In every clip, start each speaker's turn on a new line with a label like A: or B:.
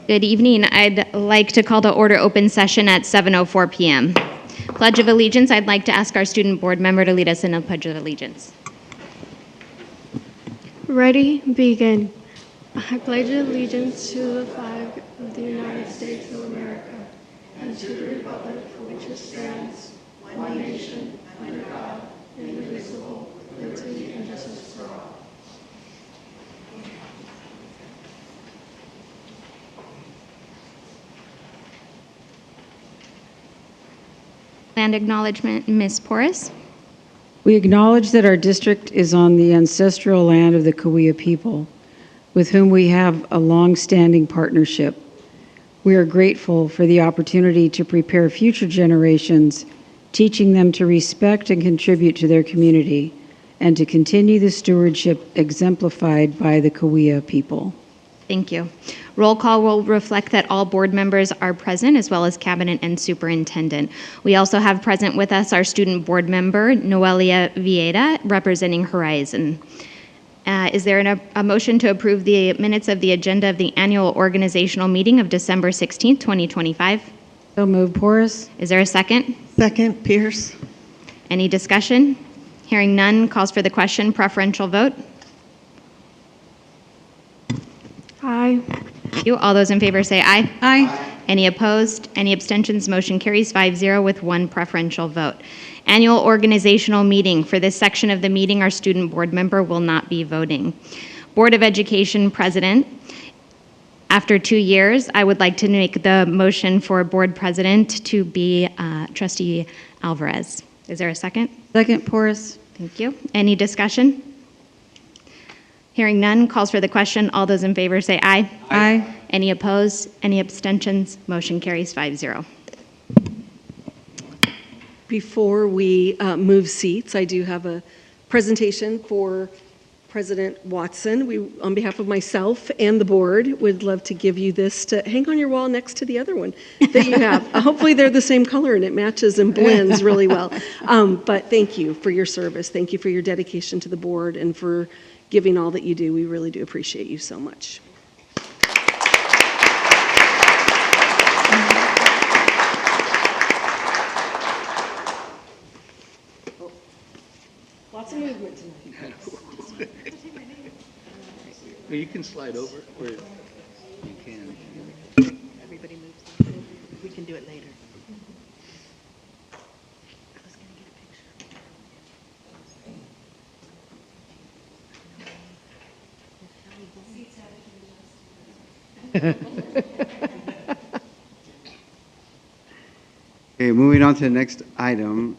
A: Good evening. I'd like to call to order open session at 7:04 p.m. Pledge of Allegiance, I'd like to ask our student board member to lead us in a Pledge of Allegiance.
B: Ready, begin. I pledge allegiance to the flag of the United States of America and to the republic for which it stands, one nation, under God, indivisible, with liberty and justice for all.
A: Land acknowledgement, Ms. Porras.
C: We acknowledge that our district is on the ancestral land of the Cahuilla people, with whom we have a long-standing partnership. We are grateful for the opportunity to prepare future generations, teaching them to respect and contribute to their community, and to continue the stewardship exemplified by the Cahuilla people.
A: Thank you. Roll call will reflect that all board members are present, as well as cabinet and superintendent. We also have present with us our student board member, Noelia Vieta, representing Horizon. Is there a motion to approve the minutes of the agenda of the annual organizational meeting of December 16th, 2025?
C: So moved, Porras.
A: Is there a second?
D: Second, Pierce.
A: Any discussion? Hearing none, calls for the question, preferential vote.
B: Aye.
A: Thank you. All those in favor say aye.
C: Aye.
A: Any opposed? Any abstentions? Motion carries 5-0 with one preferential vote. Annual organizational meeting. For this section of the meeting, our student board member will not be voting. Board of Education President. After 2 years, I would like to make the motion for board president to be Trustee Alvarez. Is there a second?
C: Second, Porras.
A: Thank you. Any discussion? Hearing none, calls for the question. All those in favor say aye.
C: Aye.
A: Any opposed? Any abstentions? Motion carries 5-0.
D: Before we move seats, I do have a presentation for President Watson. We, on behalf of myself and the board, would love to give you this to hang on your wall next to the other one that you have. Hopefully they're the same color and it matches and blends really well. But thank you for your service. Thank you for your dedication to the board and for giving all that you do. We really do appreciate you so much. Lots of movement tonight.
E: You can slide over, or you can.
F: Everybody moves. We can do it later. I was going to get
G: Okay, moving on to the next item.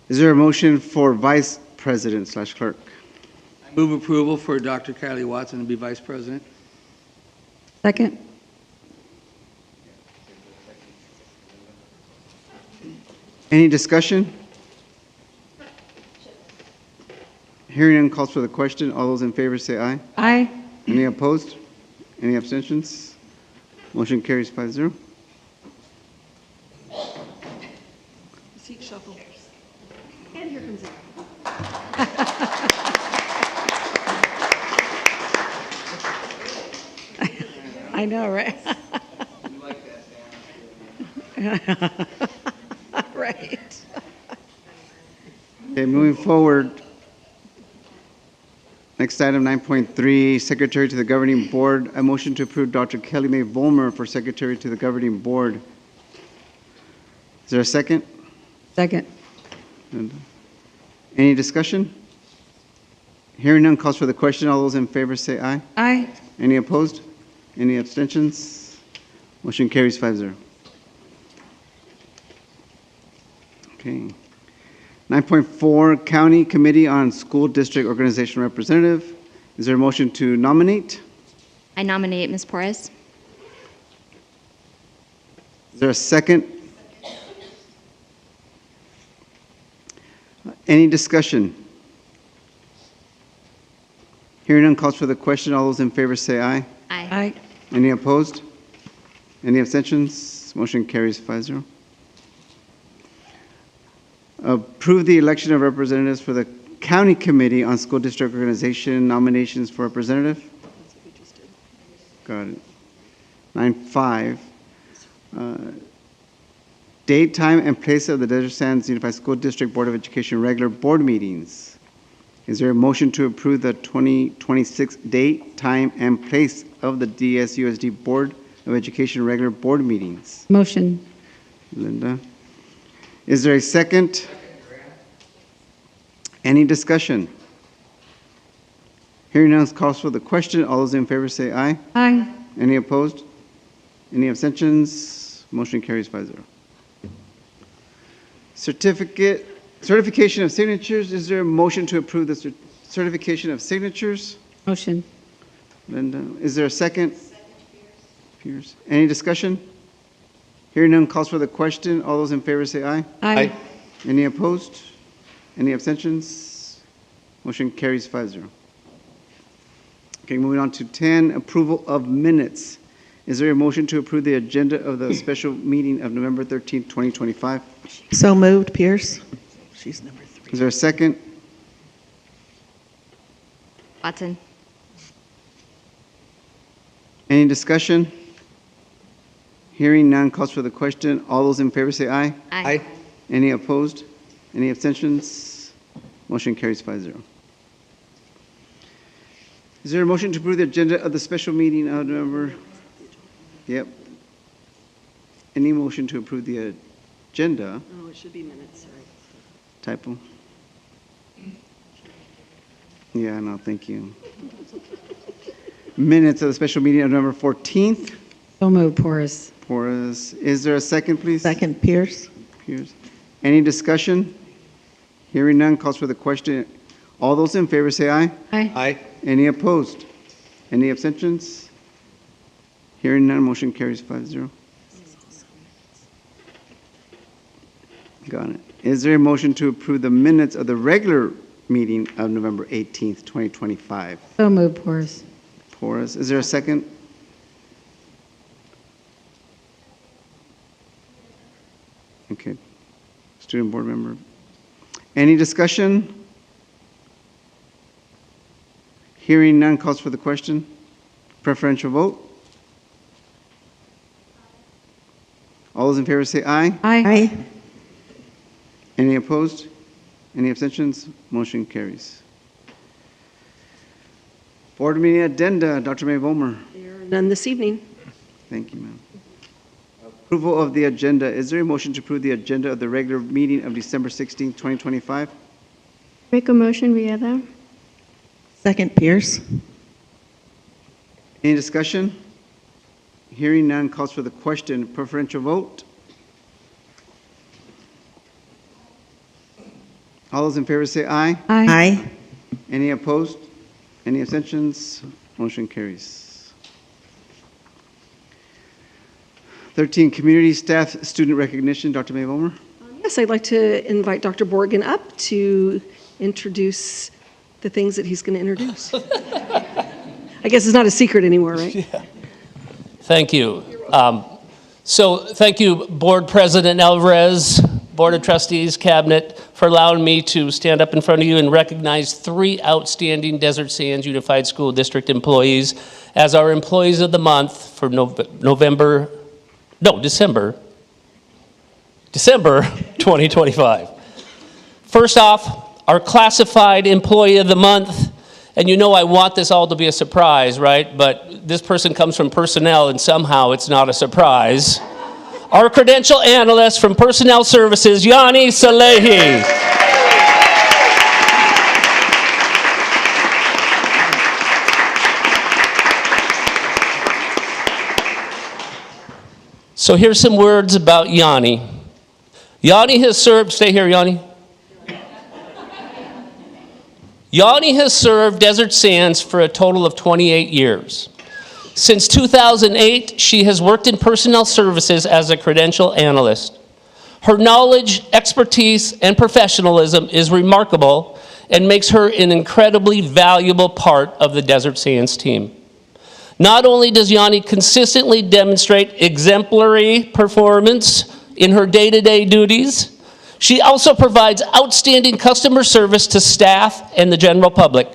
G: Is there a motion for vice president / clerk?
E: Move approval for Dr. Kylie Watson to be vice president.
C: Second.
G: Any discussion? Hearing none, calls for the question. All those in favor say aye.
C: Aye.
G: Any opposed? Any abstentions? Motion carries 5-0.
D: Seat shuffle. And here comes it.
C: I know, right? Right.
G: Okay, moving forward. Next item, 9.3, Secretary to the Governing Board. A motion to approve Dr. Kelly Mae Volmer for Secretary to the Governing Board. Is there a second?
C: Second.
G: And any discussion? Hearing none, calls for the question. All those in favor say aye.
C: Aye.
G: Any opposed? Any abstentions? Motion carries 5-0. Okay. 9.4, County Committee on School District Organization Representative. Is there a motion to nominate?
A: I nominate Ms. Porras.
G: Is there a second? Any discussion? Hearing none, calls for the question. All those in favor say aye.
A: Aye.
C: Aye.
G: Any opposed? Any abstentions? Motion carries 5-0. Approve the election of representatives for the County Committee on School District Organization. Nominations for representative.
D: That's what we just did.
G: Got it. 9.5, date, time, and place of the Desert Sands Unified School District Board of Education regular board meetings. Is there a motion to approve the 2026 date, time, and place of the DSUSD Board of Education regular board meetings?
C: Motion.
G: Linda. Is there a second? Any discussion? Hearing none, calls for the question. All those in favor say aye.
C: Aye.
G: Any opposed? Any abstentions? Motion carries 5-0. Certification of signatures. Is there a motion to approve the certification of signatures?
C: Motion.
G: Linda. Is there a second? Pierce. Any discussion? Hearing none, calls for the question. All those in favor say aye.
C: Aye.
G: Any opposed? Any abstentions? Motion carries 5-0. Okay, moving on to 10, approval of minutes. Is there a motion to approve the agenda of the special meeting of November 13th, 2025?
F: So moved, Pierce. She's number 3.
G: Is there a second?
A: Watson.
G: Any discussion? Hearing none, calls for the question. All those in favor say aye.
A: Aye.
G: Any opposed? Any abstentions? Motion carries 5-0. Is there a motion to approve the agenda of the special meeting of November? Yep. Any motion to approve the agenda?
D: Oh, it should be minutes, sorry.
G: Typo. Yeah, no, thank you. Minutes of the special meeting of November 14th.
C: So moved, Porras.
G: Porras. Is there a second, please?
F: Second, Pierce.
G: Pierce. Any discussion? Hearing none, calls for the question. All those in favor say aye.
C: Aye.
E: Aye.
G: Any opposed? Any abstentions? Hearing none, motion carries 5-0. Got it. Is there a motion to approve the minutes of the regular meeting of November 18th, 2025?
C: So moved, Porras.
G: Porras. Is there a second? Okay. Student board member. Any discussion? Hearing none, calls for the question. Preferential vote. All those in favor say aye.
F: Aye.
G: Any opposed? Any abstentions? Motion carries. Board meeting addenda, Dr. May Vollmer.
D: There are none this evening.
G: Thank you, ma'am. Approval of the agenda. Is there a motion to approve the agenda of the regular meeting of December 16th, 2025?
B: Make a motion, we add that.
F: Second, Pierce.
G: Any discussion? Hearing none, calls for the question. Preferential vote. All those in favor say aye.
F: Aye.
G: Any opposed? Any abstentions? Motion carries. 13, community staff student recognition. Dr. May Vollmer.
D: Yes, I'd like to invite Dr. Borgen up to introduce the things that he's going to introduce. I guess it's not a secret anymore, right?
H: Yeah. Thank you. Thank you, Board President Alvarez, Board of Trustees, Cabinet, for allowing me to stand up in front of you and recognize 3 outstanding Desert Sands Unified School District employees as our Employees of the Month for December 2025. First off, our Classified Employee of the Month, and you know I want this all to be a surprise, right? But this person comes from personnel and somehow it's not a surprise. Our Credential Analyst from Personnel Services, Yanni Salehi. So here's some words about Yanni. Yanni has served, stay here, Yanni. Yanni has served Desert Sands for a total of 28 years. Since 2008, she has worked in personnel services as a credential analyst. Her knowledge, expertise, and professionalism is remarkable and makes her an incredibly valuable part of the Desert Sands team. Not only does Yanni consistently demonstrate exemplary performance in her day-to-day duties, she also provides outstanding customer service to staff and the general public.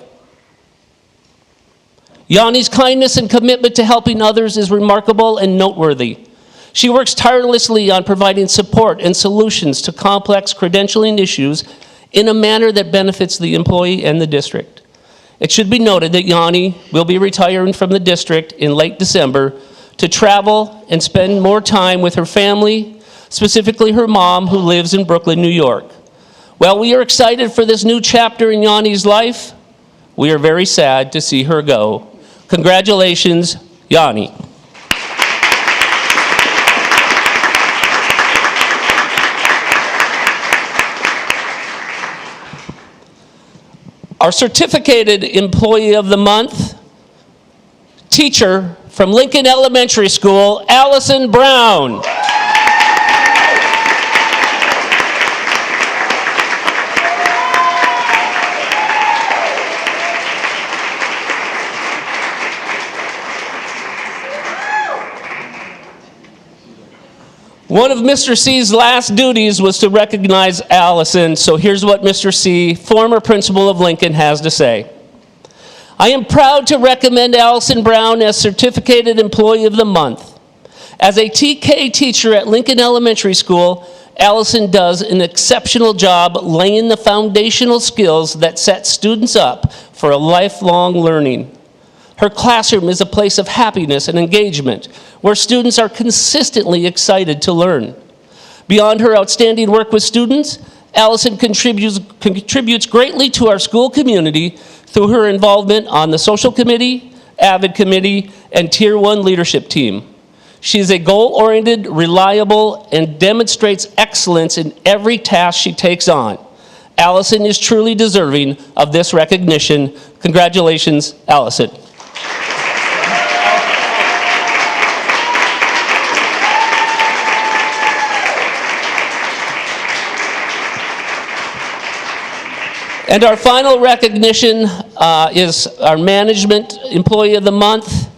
H: Yanni's kindness and commitment to helping others is remarkable and noteworthy. She works tirelessly on providing support and solutions to complex credentialing issues in a manner that benefits the employee and the district. It should be noted that Yanni will be retiring from the district in late December to travel and spend more time with her family, specifically her mom, who lives in Brooklyn, New York. While we are excited for this new chapter in Yanni's life, we are very sad to see her go. Congratulations, Yanni. Our certificated employee of the month, teacher from Lincoln Elementary School, Allison Brown. One of Mr. C's last duties was to recognize Allison, so here's what Mr. C, former principal of Lincoln, has to say. I am proud to recommend Allison Brown as Certificated Employee of the Month. As a TK teacher at Lincoln Elementary School, Allison does an exceptional job laying the foundational skills that set students up for a lifelong learning. Her classroom is a place of happiness and engagement, where students are consistently excited to learn. Beyond her outstanding work with students, Allison contributes greatly to our school community through her involvement on the social committee, AVID committee, and Tier 1 leadership team. She is a goal-oriented, reliable, and demonstrates excellence in every task she takes on. Allison is truly deserving of this recognition. Congratulations, Allison. And our final recognition is our Management Employee of the Month.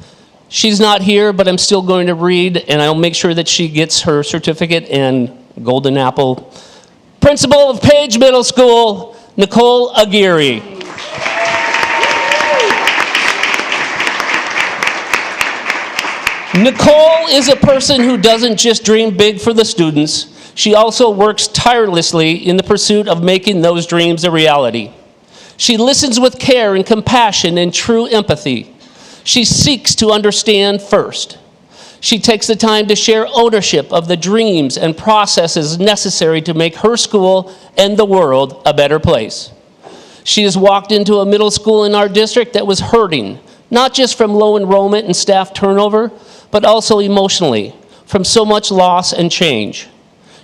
H: She's not here, but I'm still going to read, and I'll make sure that she gets her certificate and golden apple. Principal of Page Middle School, Nicole Aguirre. Nicole is a person who doesn't just dream big for the students. She also works tirelessly in the pursuit of making those dreams a reality. She listens with care and compassion and true empathy. She seeks to understand first. She takes the time to share ownership of the dreams and processes necessary to make her school and the world a better place. She has walked into a middle school in our district that was hurting, not just from low enrollment and staff turnover, but also emotionally, from so much loss and change.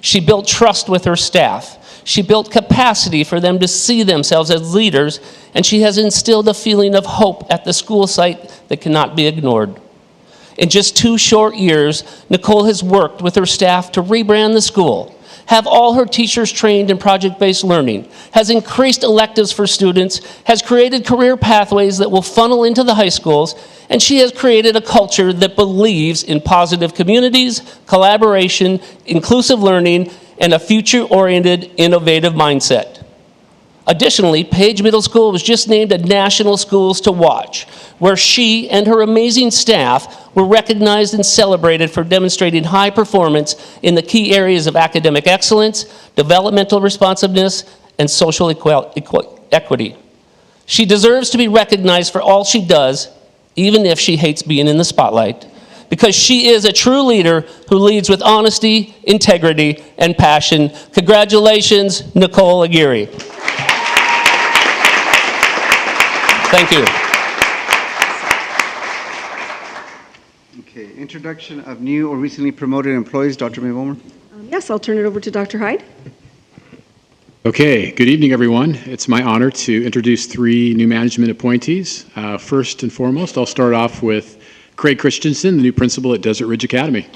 H: She built trust with her staff. She built capacity for them to see themselves as leaders, and she has instilled a feeling of hope at the school site that cannot be ignored. In just 2 short years, Nicole has worked with her staff to rebrand the school, have all her teachers trained in project-based learning, has increased electives for students, has created career pathways that will funnel into the high schools, and she has created a culture that believes in positive communities, collaboration, inclusive learning, and a future-oriented, innovative mindset. Additionally, Page Middle School was just named a National Schools to Watch, where she and her amazing staff were recognized and celebrated for demonstrating high performance in the key areas of academic excellence, developmental responsiveness, and social equity. She deserves to be recognized for all she does, even if she hates being in the spotlight, because she is a true leader who leads with honesty, integrity, and passion. Congratulations, Nicole Aguirre. Thank you.
G: Okay, introduction of new or recently promoted employees, Dr. May-Vollmer.
D: Yes, I'll turn it over to Dr. Hyde.
I: Okay, good evening, everyone. It's my honor to introduce 3 new management appointees. First and foremost, I'll start off with Craig Christensen, the new principal at Desert Ridge Academy.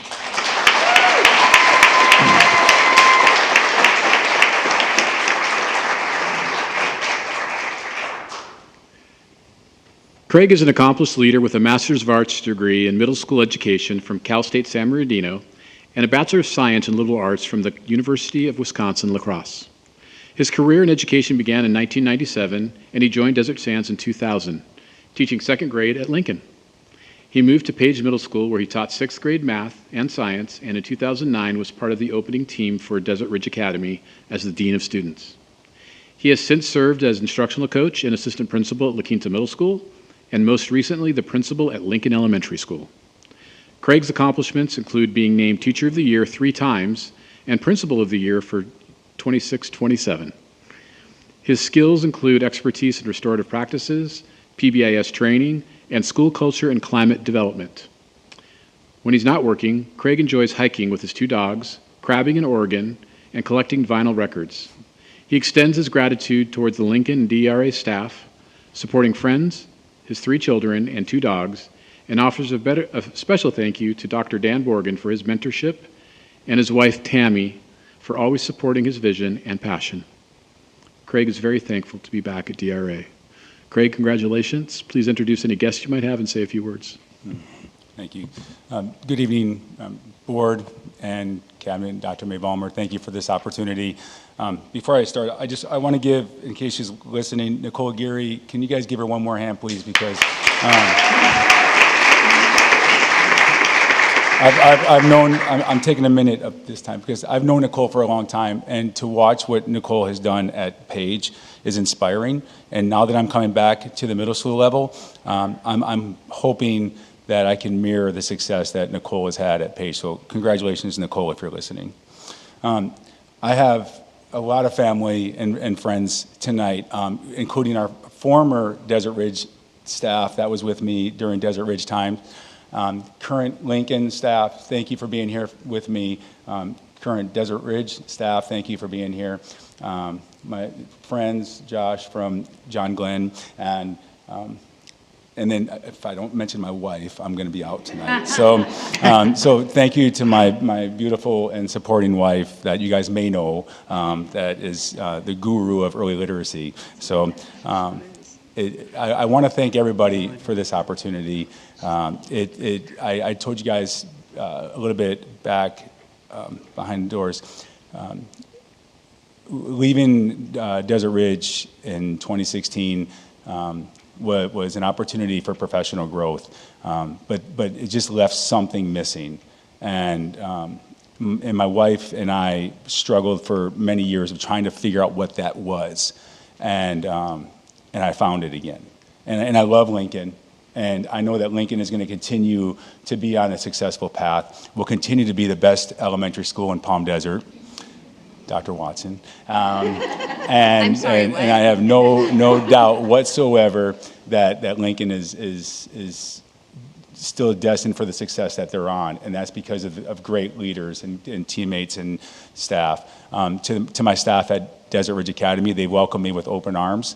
I: Craig is an accomplished leader with a Master's of Arts degree in middle school education from Cal State San Bernardino and a Bachelor of Science in Liberal Arts from the University of Wisconsin-La Crosse. His career in education began in 1997, and he joined Desert Sands in 2000, teaching second grade at Lincoln. He moved to Page Middle School, where he taught sixth grade math and science, and in 2009 was part of the opening team for Desert Ridge Academy as the Dean of Students. He has since served as instructional coach and assistant principal at La Quinta Middle School, and most recently the principal at Lincoln Elementary School. Craig's accomplishments include being named Teacher of the Year 3 times and Principal of the Year for 26-27. His skills include expertise in restorative practices, PBIS training, and school culture and climate development. When he's not working, Craig enjoys hiking with his 2 dogs, crabbing in Oregon, and collecting vinyl records. He extends his gratitude towards the Lincoln and DRA staff, supporting friends, his 3 children, and 2 dogs, and offers a special thank you to Dr. Dan Borgen for his mentorship and his wife Tammy for always supporting his vision and passion. Craig is very thankful to be back at DRA. Craig, congratulations. Please introduce any guests you might have and say a few words.
J: Thank you. Good evening, Board and Cabinet, Dr. May Ballmer. Thank you for this opportunity. Before I start, I want to give, in case she's listening, Nicole Geary, can you guys give her one more hand, please? Because I'm taking a minute of this time because I've known Nicole for a long time, and to watch what Nicole has done at Page is inspiring. And now that I'm coming back to the middle school level, I'm hoping that I can mirror the success that Nicole has had at Page. So congratulations, Nicole, if you're listening. I have a lot of family and friends tonight, including our former Desert Ridge staff that was with me during Desert Ridge time. Current Lincoln staff, thank you for being here with me. Current Desert Ridge staff, thank you for being here. My friends, Josh from John Glenn, and then if I don't mention my wife, I'm going to be out tonight. So thank you to my beautiful and supporting wife that you guys may know, that is the guru of early literacy. So I want to thank everybody for this opportunity. I told you guys a little bit back behind the doors. Leaving Desert Ridge in 2016 was an opportunity for professional growth, but it just left something missing. And my wife and I struggled for many years of trying to figure out what that was. And I found it again. And I love Lincoln. And I know that Lincoln is going to continue to be on a successful path. We'll continue to be the best elementary school in Palm Desert, Dr. Watson. And I have no doubt whatsoever that Lincoln is still destined for the success that they're on, and that's because of great leaders and teammates and staff. To my staff at Desert Ridge Academy, they welcome me with open arms.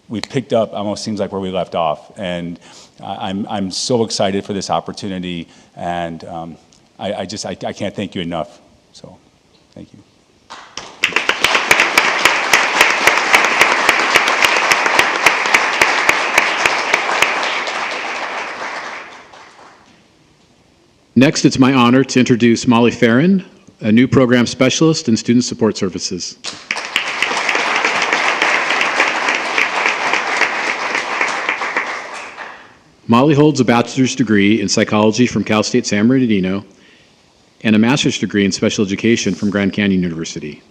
J: We've picked up, almost seems like, where we left off, and I'm so excited for this opportunity, and I can't thank you enough. So, thank you.
I: Next, it's my honor to introduce Molly Farron, a new program specialist in student support services. Molly holds a bachelor's degree in psychology from Cal State San Bernardino and a master's degree in special education from Grand Canyon University.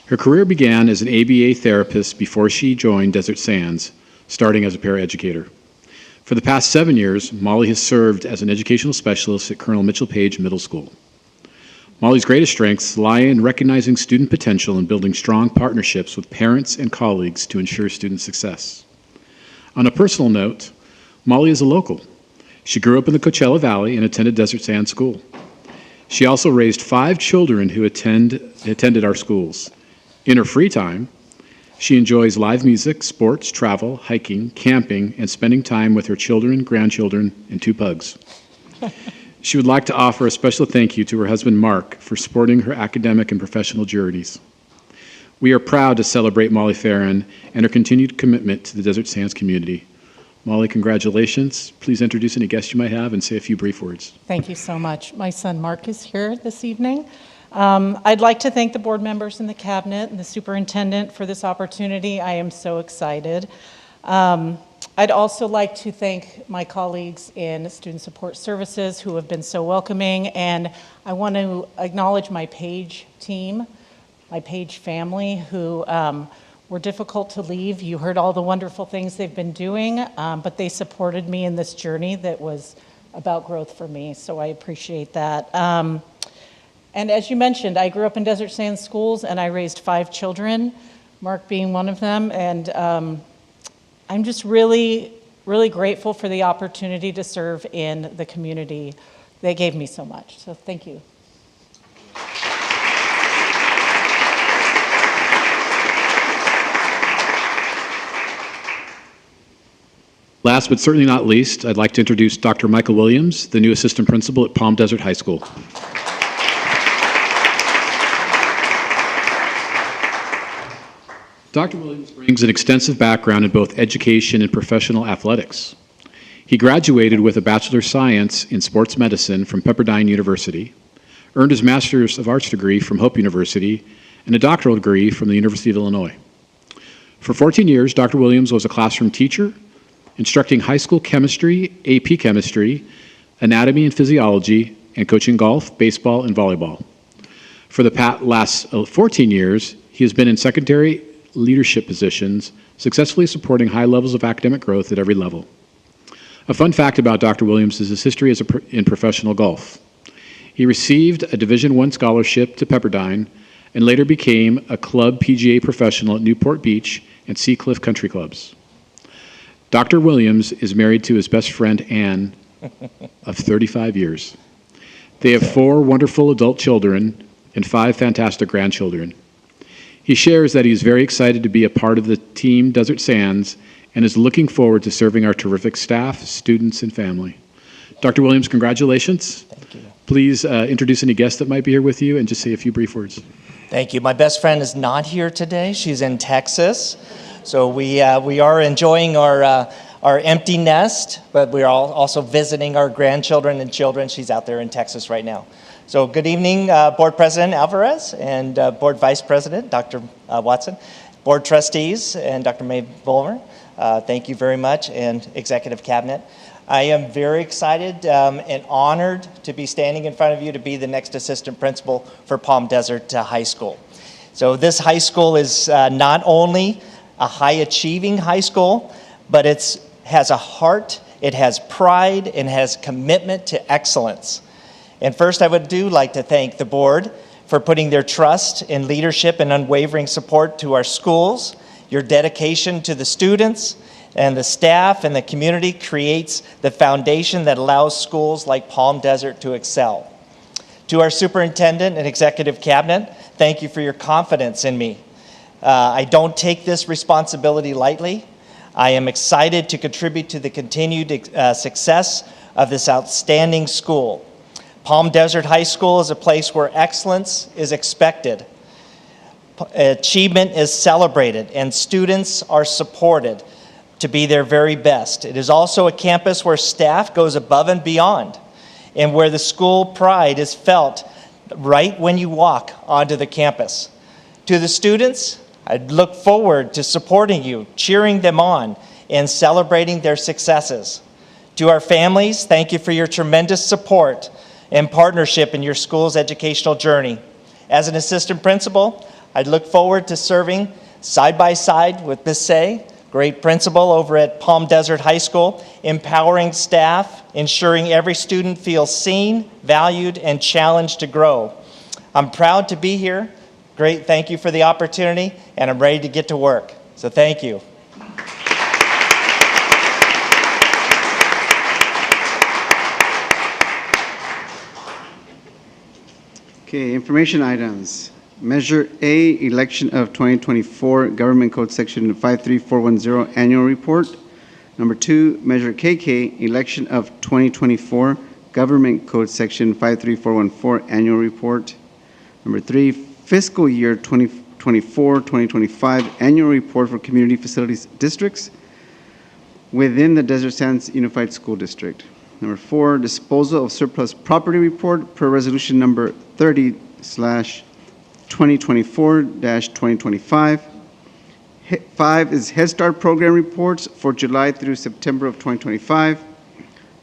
I: Her career began as an ABA therapist before she joined Desert Sands, starting as a paraeducator. For the past 7 years, Molly has served as an educational specialist at Colonel Mitchell Page Middle School. Molly's greatest strengths lie in recognizing student potential and building strong partnerships with parents and colleagues to ensure student success. On a personal note, Molly is a local. She grew up in the Coachella Valley and attended Desert Sands School. She also raised 5 children who attended our schools. In her free time, she enjoys live music, sports, travel, hiking, camping, and spending time with her children, grandchildren, and 2 pugs. She would like to offer a special thank you to her husband, Mark, for supporting her academic and professional journeys. We are proud to celebrate Molly Farron and her continued commitment to the Desert Sands community. Molly, congratulations. Please introduce any guests you might have and say a few brief words.
K: Thank you so much. My son Mark is here this evening. I'd like to thank the board members and the cabinet and the superintendent for this opportunity. I am so excited. I'd also like to thank my colleagues in Student Support Services who have been so welcoming, and I want to acknowledge my Page team, my Page family, who were difficult to leave. You heard all the wonderful things they've been doing, but they supported me in this journey that was about growth for me, so I appreciate that. And as you mentioned, I grew up in Desert Sands schools, and I raised 5 children, Mark being one of them, and I'm just really, really grateful for the opportunity to serve in the community. They gave me so much, so thank you.
I: Last but certainly not least, I'd like to introduce Dr. Michael Williams, the new assistant principal at Palm Desert High School. Dr. Williams brings an extensive background in both education and professional athletics. He graduated with a Bachelor of Science in Sports Medicine from Pepperdine University, earned his Master's of Arts degree from Hope University, and a doctoral degree from the University of Illinois. For 14 years, Dr. Williams was a classroom teacher, instructing high school chemistry, AP chemistry, anatomy and physiology, and coaching golf, baseball, and volleyball. For the last 14 years, he has been in secondary leadership positions, successfully supporting high levels of academic growth at every level. A fun fact about Dr. Williams is his history in professional golf. He received a Division I scholarship to Pepperdine and later became a club PGA professional at Newport Beach and Seacliff Country Clubs. Dr. Williams is married to his best friend, Anne, of 35 years. They have 4 wonderful adult children and 5 fantastic grandchildren. He shares that he is very excited to be a part of the Team Desert Sands and is looking forward to serving our terrific staff, students, and family. Dr. Williams, congratulations.
L: Thank you.
I: Please introduce any guests that might be here with you and just say a few brief words.
L: Thank you. My best friend is not here today. She's in Texas. So we are enjoying our empty nest, but we are also visiting our grandchildren and children. She's out there in Texas right now. So good evening, Board President Alvarez and Board Vice President Dr. Watson, Board Trustees and Dr. May Bulmer. Thank you very much, and Executive Cabinet. I am very excited and honored to be standing in front of you to be the next Assistant Principal for Palm Desert High School. So this high school is not only a high-achieving high school, but it has a heart, it has pride, and has commitment to excellence. And first, I would like to thank the board for putting their trust in leadership and unwavering support to our schools. Your dedication to the students and the staff and the community creates the foundation that allows schools like Palm Desert to excel. To our superintendent and executive cabinet, thank you for your confidence in me. I don't take this responsibility lightly. I am excited to contribute to the continued success of this outstanding school. Palm Desert High School is a place where excellence is expected, achievement is celebrated, and students are supported to be their very best. It is also a campus where staff goes above and beyond, and where the school pride is felt right when you walk onto the campus. To the students, I look forward to supporting you, cheering them on, and celebrating their successes. To our families, thank you for your tremendous support and partnership in your school's educational journey. As an assistant principal, I look forward to serving side by side with Ms. Say, great principal over at Palm Desert High School, empowering staff, ensuring every student feels seen, valued, and challenged to grow. I'm proud to be here. Great, thank you for the opportunity, and I'm ready to get to work. So thank you.
G: Okay, information items. Measure A, election of 2024, Government Code Section 53410, Annual Report. Number 2, Measure KK, election of 2024, Government Code Section 53414, Annual Report. Number 3, Fiscal Year 2024-2025, Annual Report for Community Facilities Districts within the Desert Sands Unified School District. Number 4, Disposal of Surplus Property Report per Resolution Number 30/2024-2025. 5 is Head Start program reports for July through September of 2025.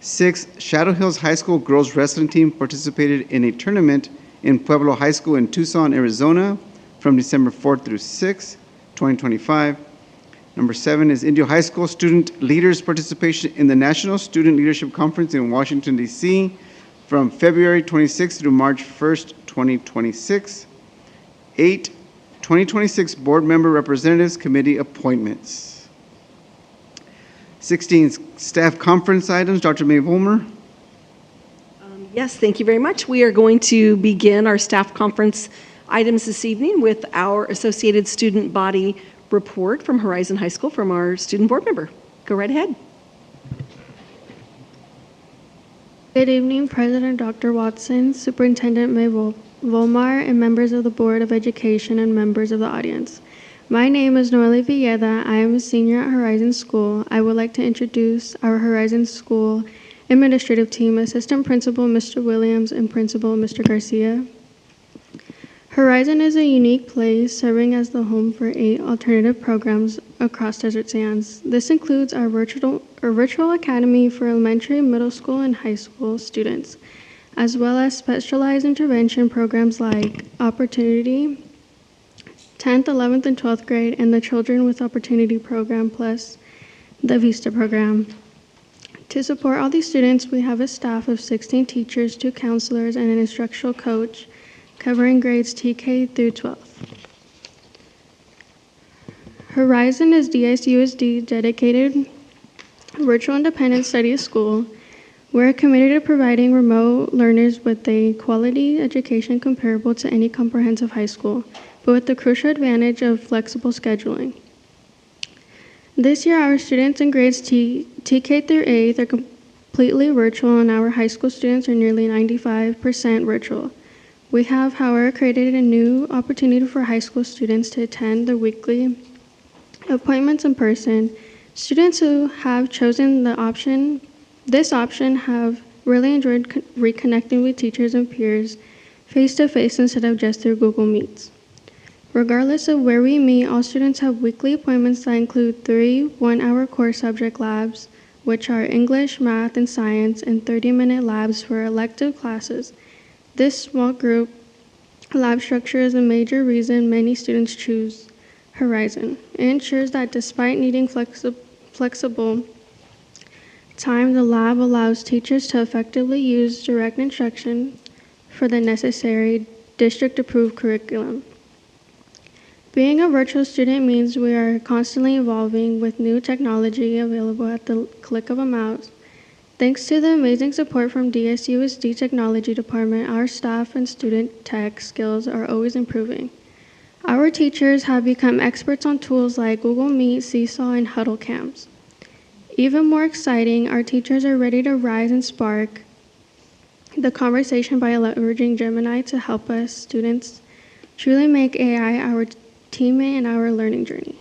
G: 6, Shadow Hills High School girls wrestling team participated in a tournament in Pueblo High School in Tucson, Arizona from December 4th through 6th, 2025. Number 7 is Indio High School student leaders participation in the National Student Leadership Conference in Washington, D.C. from February 26th through March 1st, 2026. 8, 2026 Board Member Representatives Committee appointments. 16, staff conference items. Dr. May Vollmer.
D: Yes, thank you very much. We are going to begin our staff conference items this evening with our Associated Student Body report from Horizon High School from our student board member. Go right ahead.
B: Good evening, President Dr. Watson, Superintendent May Volmar, and members of the Board of Education and members of the audience. My name is Noelle Villeda. I am a senior at Horizon School. I would like to introduce our Horizon School administrative team, Assistant Principal Mr. Williams and Principal Mr. Garcia. Horizon is a unique place, serving as the home for 8 alternative programs across Desert Sands. This includes our virtual academy for elementary, middle school, and high school students, as well as specialized intervention programs like Opportunity, 10th, 11th, and 12th grade, and the Children with Opportunity program, plus the VISTA program. To support all these students, we have a staff of 16 teachers, 2 counselors, and an instructional coach covering grades TK through 12. Horizon is DSUSD dedicated virtual independent study school. We're committed to providing remote learners with a quality education comparable to any comprehensive high school, but with the crucial advantage of flexible scheduling. This year, our students in grades TK through 8th are completely virtual, and our high school students are nearly 95% virtual. We have, however, created a new opportunity for high school students to attend the weekly appointments in person. Students who have chosen this option have really enjoyed reconnecting with teachers and peers face-to-face instead of just through Google Meets. Regardless of where we meet, all students have weekly appointments that include 3 one-hour core subject labs, which are English, math, and science, and 30-minute labs for elective classes. This small group lab structure is a major reason many students choose Horizon. It ensures that despite needing flexible time, the lab allows teachers to effectively use direct instruction for the necessary district-approved curriculum. Being a virtual student means we are constantly evolving with new technology available at the click of a mouse. Thanks to the amazing support from DSUSD Technology Department, our staff and student tech skills are always improving. Our teachers have become experts on tools like Google Meet, Seesaw, and Huddle Camps. Even more exciting, our teachers are ready to rise and spark the conversation by leveraging Gemini to help us students truly make AI our teammate in our learning journey.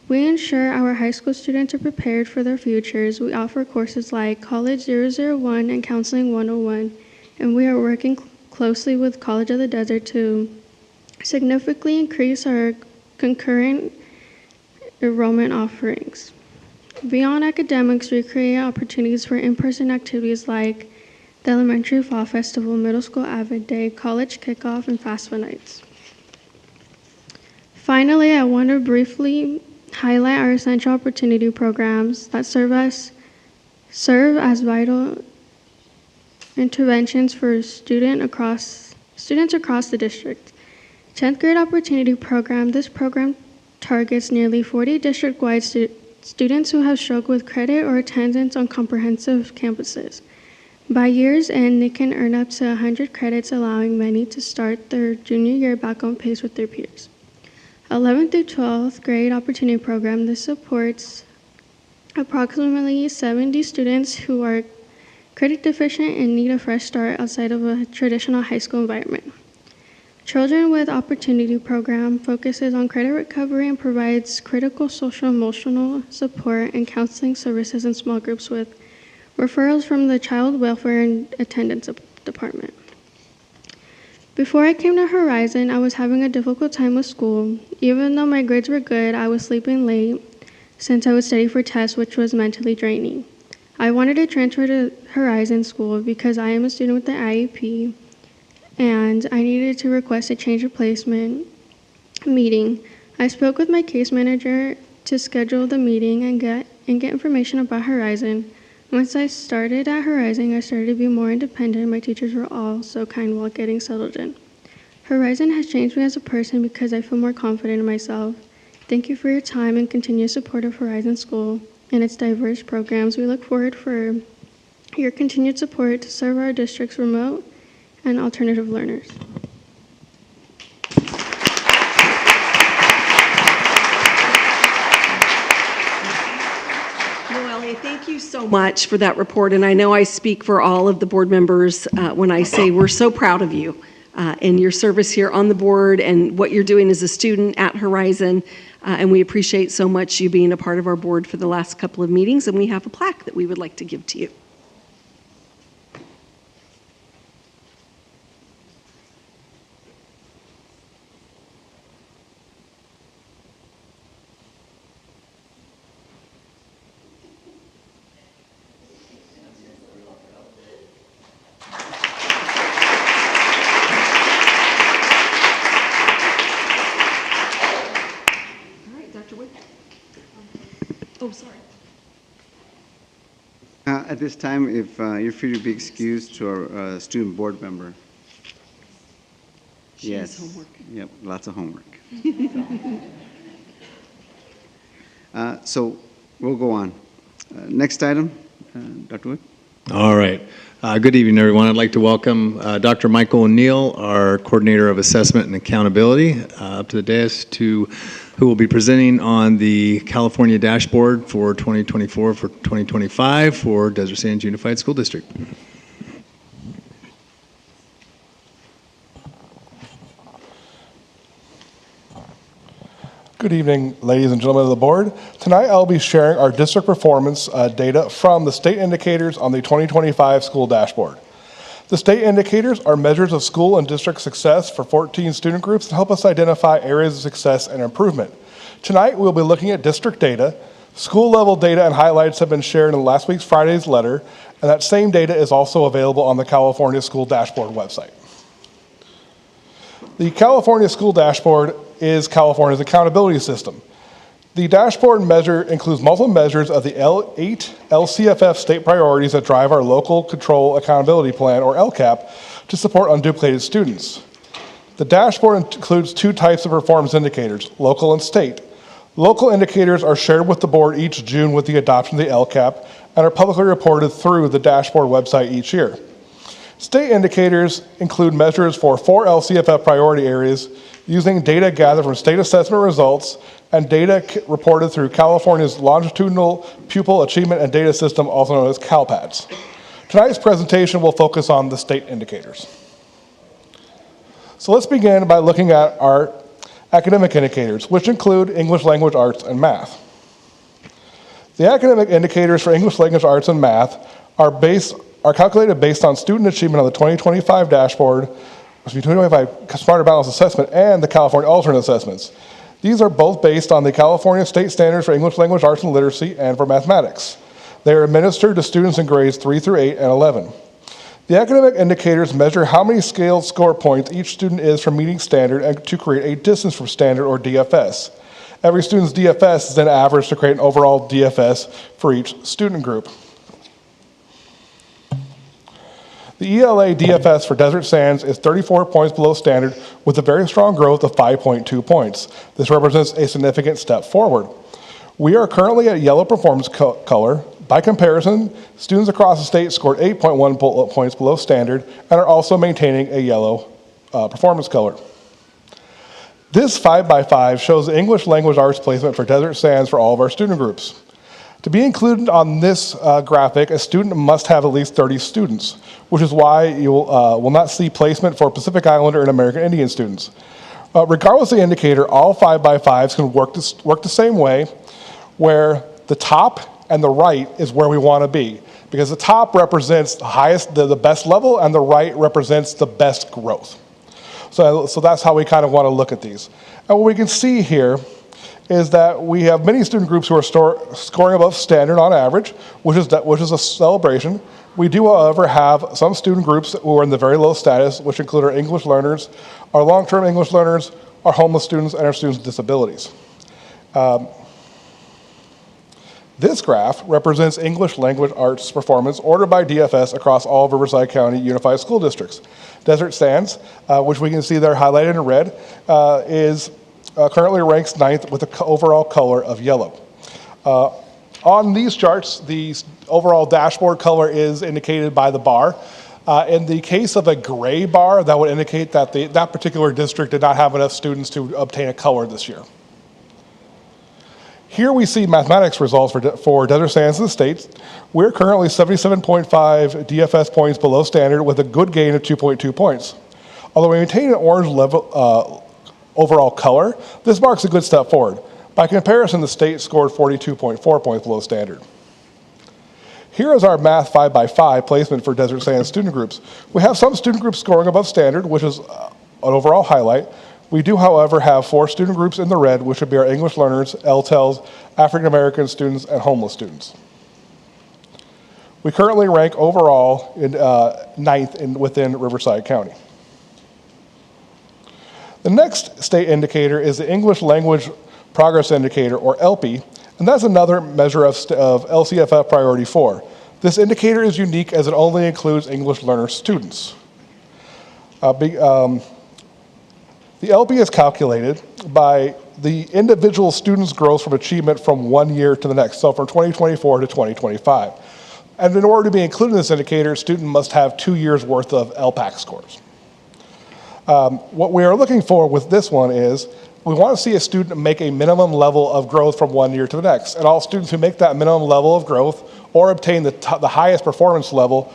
B: We ensure our high school students are prepared for their futures. We offer courses like College 001 and Counseling 101, and we are working closely with College of the Desert to significantly increase our concurrent enrollment offerings. Beyond academics, we create opportunities for in-person activities like the Elementary Fall Festival, Middle School Avid Day, College Kickoff, and FAFSA nights. Finally, I want to briefly highlight our essential opportunity programs that serve as vital interventions for students across the district. 10th grade opportunity program. This program targets nearly 40 district-wide students who have struggled with credit or attendance on comprehensive campuses. By year's end, they can earn up to 100 credits, allowing many to start their junior year back on pace with their peers. 11th through 12th grade opportunity program. This supports approximately 70 students who are credit deficient and need a fresh start outside of a traditional high school environment. Children with Opportunity program focuses on credit recovery and provides critical social emotional support and counseling services in small groups with referrals from the Child Welfare and Attendance Department. Before I came to Horizon, I was having a difficult time with school. Even though my grades were good, I was sleeping late since I would study for tests, which was mentally draining. I wanted to transfer to Horizon School because I am a student with the IEP, and I needed to request a change of placement meeting. I spoke with my case manager to schedule the meeting and get information about Horizon. Once I started at Horizon, I started to be more independent. My teachers were all so kind while getting settled in. Horizon has changed me as a person because I feel more confident in myself. Thank you for your time and continued support of Horizon School and its diverse programs. We look forward for your continued support to serve our district's remote and alternative learners.
D: Thank you so much for that report, and I know I speak for all of the board members when I say we're so proud of you and your service here on the board and what you're doing as a student at Horizon, and we appreciate so much you being a part of our board for the last couple of meetings, and we have a plaque that we would like to give to you. Oh, sorry.
G: At this time, if you're free to be excused to our student board member.
D: She has homework.
G: Yep, lots of homework. So we'll go on. Next item, Dr. Wood.
M: All right. Good evening, everyone. I'd like to welcome Dr. Michael O'Neill, our Coordinator of Assessment and Accountability, up to the dais who will be presenting on the California dashboard for 2024 for 2025 for Desert Sands Unified School District.
N: Good evening, ladies and gentlemen of the board. Tonight I'll be sharing our district performance data from the state indicators on the 2025 school dashboard. The state indicators are measures of school and district success for 14 student groups to help us identify areas of success and improvement. Tonight we'll be looking at district data. School level data and highlights have been shared in last week's Friday's letter, and that same data is also available on the California School Dashboard website. The California School Dashboard is California's accountability system. The dashboard measure includes multiple measures of the 8 LCFF state priorities that drive our local control accountability plan, or LCAP, to support unduplicated students. The dashboard includes 2 types of performance indicators, local and state. Local indicators are shared with the board each June with the adoption of the LCAP and are publicly reported through the dashboard website each year. State indicators include measures for 4 LCFF priority areas using data gathered from state assessment results and data reported through California's Longitudinal Pupil Achievement and Data System, also known as CalPADS. Tonight's presentation will focus on the state indicators. So let's begin by looking at our academic indicators, which include English language arts and math. The academic indicators for English language arts and math are calculated based on student achievement on the 2025 dashboard, between 2025 Smarter Balanced Assessment and the California alternate assessments. These are both based on the California state standards for English language arts and literacy and for mathematics. They are administered to students in grades 3 through 8 and 11. The academic indicators measure how many scaled score points each student is from meeting standard and to create a distance from standard, or DFS. Every student's DFS is then averaged to create an overall DFS for each student group. The ELA DFS for Desert Sands is 34 points below standard with a very strong growth of 5.2 points. This represents a significant step forward. We are currently at yellow performance color. By comparison, students across the state scored 8.1 points below standard and are also maintaining a yellow performance color. This 5x5 shows the English language arts placement for Desert Sands for all of our student groups. To be included on this graphic, a student must have at least 30 students, which is why you will not see placement for Pacific Islander and American Indian students. Regardless of the indicator, all 5x5s can work the same way, where the top and the right is where we want to be, because the top represents the best level and the right represents the best growth. So that's how we kind of want to look at these. And what we can see here is that we have many student groups who are scoring above standard on average, which is a celebration. We do, however, have some student groups who are in the very low status, which include our English learners, our long-term English learners, our homeless students, and our students with disabilities. This graph represents English language arts performance ordered by DFS across all of Riverside County Unified School Districts. Desert Sands, which we can see there highlighted in red, is currently ranks 9th with an overall color of yellow. On these charts, the overall dashboard color is indicated by the bar. In the case of a gray bar, that would indicate that that particular district did not have enough students to obtain a color this year. Here we see mathematics results for Desert Sands and the state. We're currently 77.5 DFS points below standard with a good gain of 2.2 points. Although we maintain an orange level overall color, this marks a good step forward. By comparison, the state scored 42.4 points below standard. Here is our math 5x5 placement for Desert Sands student groups. We have some student groups scoring above standard, which is an overall highlight. We do, however, have 4 student groups in the red, which would be our English learners, LTELs, African American students, and homeless students. We currently rank overall in 9th within Riverside County. The next state indicator is the English Language Progress Indicator, or ELPI, and that's another measure of LCFF Priority 4. This indicator is unique as it only includes English learner students. The LP is calculated by the individual student's growth from achievement from one year to the next, so from 2024 to 2025. And in order to be included in this indicator, a student must have 2 years worth of LPAC scores. What we are looking for with this one is we want to see a student make a minimum level of growth from one year to the next. And all students who make that minimum level of growth or obtain the highest performance level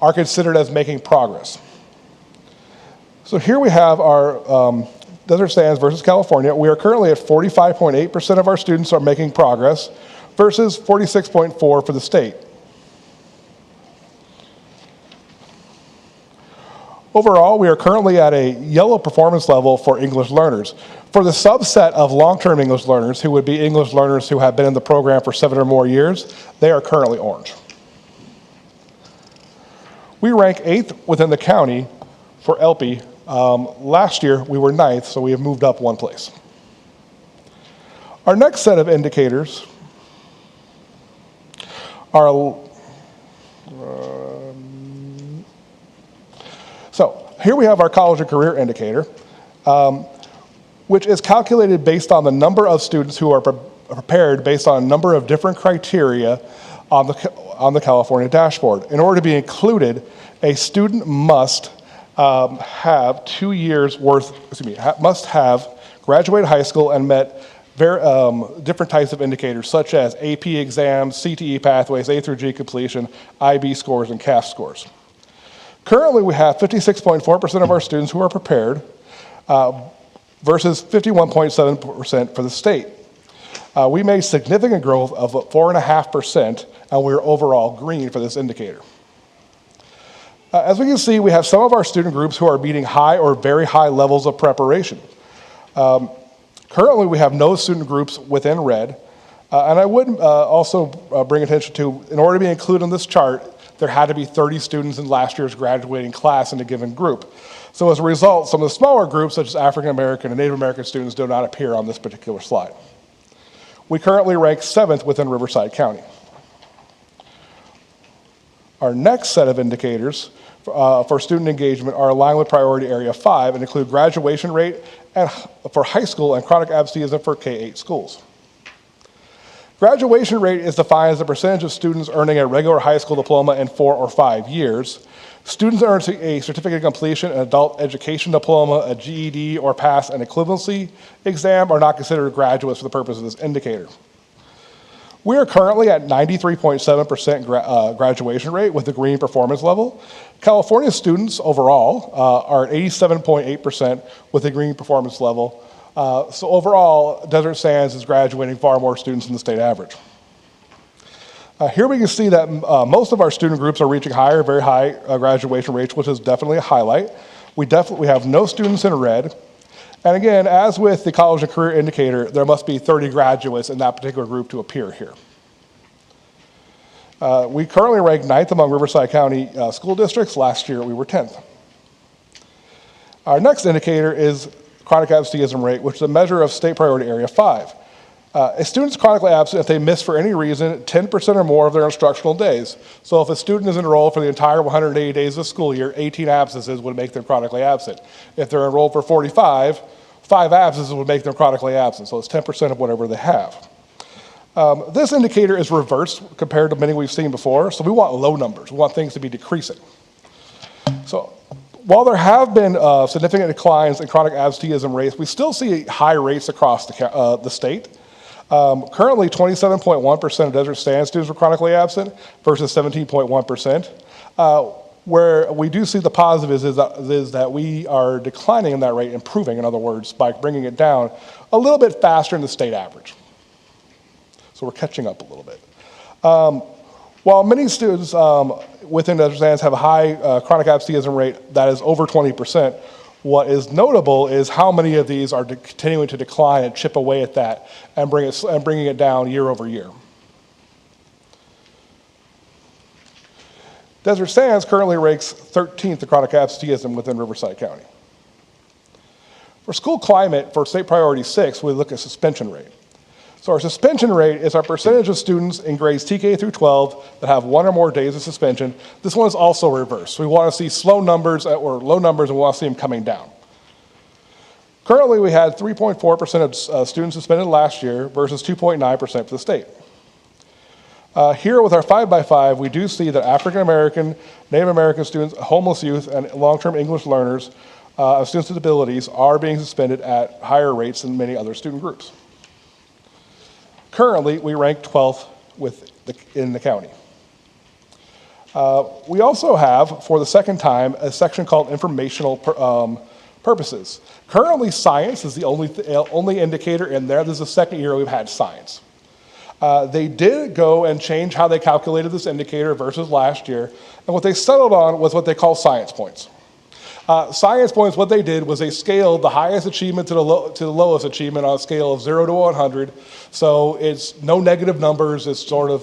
N: are considered as making progress. So here we have our Desert Sands versus California. We are currently at 45.8% of our students are making progress versus 46.4% for the state. Overall, we are currently at a yellow performance level for English learners. For the subset of long-term English learners, who would be English learners who have been in the program for 7 or more years, they are currently orange. We rank 8th within the county for LP. Last year, we were 9th, so we have moved up 1 place. Our next set of indicators are so here we have our college and career indicator, which is calculated based on the number of students who are prepared based on a number of different criteria on the California dashboard. In order to be included, a student must have 2 years worth, must have graduated high school and met different types of indicators such as AP exams, CTE pathways, A through G completion, IB scores, and CAF scores. Currently, we have 56.4% of our students who are prepared versus 51.7% for the state. We made significant growth of 4.5%, and we're overall green for this indicator. As we can see, we have some of our student groups who are meeting high or very high levels of preparation. Currently, we have no student groups within red, and I would also bring attention to, in order to be included in this chart, there had to be 30 students in last year's graduating class in a given group. So as a result, some of the smaller groups, such as African American and Native American students, do not appear on this particular slide. We currently rank 7th within Riverside County. Our next set of indicators for student engagement are aligned with priority area 5 and include graduation rate and for high school and chronic absenteeism for K-8 schools. Graduation rate is defined as the percentage of students earning a regular high school diploma in 4 or 5 years. Students earn a certificate of completion, an adult education diploma, a GED, or pass an equivalency exam are not considered graduates for the purpose of this indicator. We are currently at 93.7% graduation rate with the green performance level. California students overall are at 87.8% with a green performance level. So overall, Desert Sands is graduating far more students than the state average. Here we can see that most of our student groups are reaching higher, very high graduation rates, which is definitely a highlight. We have no students in red. And again, as with the college and career indicator, there must be 30 graduates in that particular group to appear here. We currently rank 9th among Riverside County school districts. Last year, we were 10th. Our next indicator is chronic absenteeism rate, which is a measure of state priority area 5. A student's chronically absent if they miss for any reason 10% or more of their instructional days. So if a student is enrolled for the entire 180 days of the school year, 18 absences would make them chronically absent. If they're enrolled for 45, 5 absences would make them chronically absent. So it's 10% of whatever they have. This indicator is reversed compared to many we've seen before, so we want low numbers. We want things to be decreasing. So while there have been significant declines in chronic absenteeism rates, we still see high rates across the state. Currently, 27.1% of Desert Sand students were chronically absent versus 17.1%. Where we do see the positive is that we are declining in that rate, improving, in other words, by bringing it down a little bit faster than the state average. So we're catching up a little bit. While many students within Desert Sands have a high chronic absenteeism rate that is over 20%, what is notable is how many of these are continuing to decline and chip away at that and bringing it down year over year. Desert Sands currently ranks 13th in chronic absenteeism within Riverside County. For school climate, for state priority 6, we look at suspension rate. So our suspension rate is our percentage of students in grades TK through 12 that have 1 or more days of suspension. This one is also reversed. We want to see slow numbers or low numbers, and we want to see them coming down. Currently, we had 3.4% of students suspended last year versus 2.9% for the state. Here with our 5x5, we do see that African American, Native American students, homeless youth, and long-term English learners of students with disabilities are being suspended at higher rates than many other student groups. Currently, we rank 12th in the county. We also have, for the second time, a section called informational purposes. Currently, science is the only indicator in there. This is the second year we've had science. They did go and change how they calculated this indicator versus last year, and what they settled on was what they call science points. Science points, what they did was they scaled the highest achievement to the lowest achievement on a scale of 0 to 100. So it's no negative numbers. It's sort of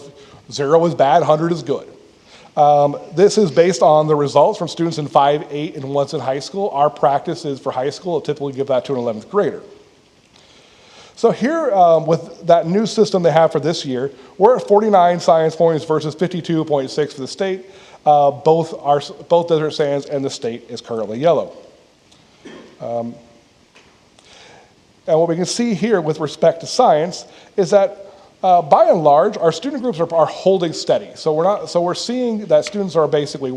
N: 0 is bad, 100 is good. This is based on the results from students in 5, 8, and once in high school. Our practice is for high school, typically give that to an 11th grader. So here, with that new system they have for this year, we're at 49 science points versus 52.6 for the state. Both Desert Sands and the state is currently yellow. And what we can see here with respect to science is that by and large, our student groups are holding steady. So we're seeing that students are basically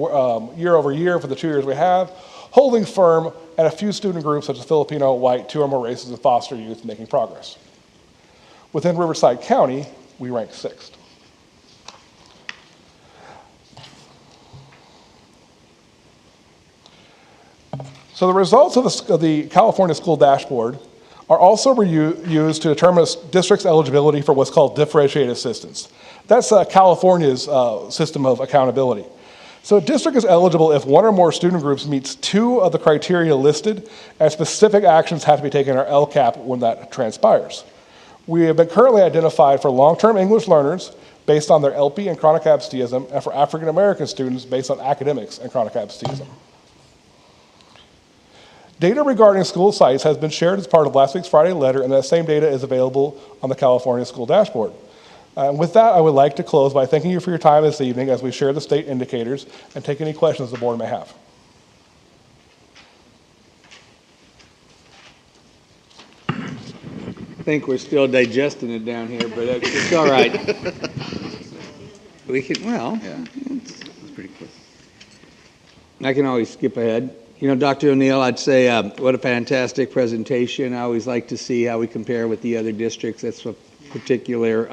N: year over year for the 2 years we have, holding firm, and a few student groups such as Filipino, white, 2 or more races, and foster youth making progress. Within Riverside County, we rank 6th. So the results of the California School Dashboard are also used to determine a district's eligibility for what's called differentiated assistance. That's California's system of accountability. So a district is eligible if 1 or more student groups meets 2 of the criteria listed, and specific actions have to be taken in our LCAP when that transpires. We have been currently identified for long-term English learners based on their LP and chronic absenteeism, and for African American students based on academics and chronic absenteeism. Data regarding school sites has been shared as part of last week's Friday letter, and that same data is available on the California School Dashboard. With that, I would like to close by thanking you for your time this evening as we share the state indicators and take any questions the board may have.
E: I think we're still digesting it down here, but it's all right. We can, well, yeah, it's pretty quick. I can always skip ahead. You know, Dr. O'Neill, I'd say what a fantastic presentation. I always like to see how we compare with the other districts. That's a particular,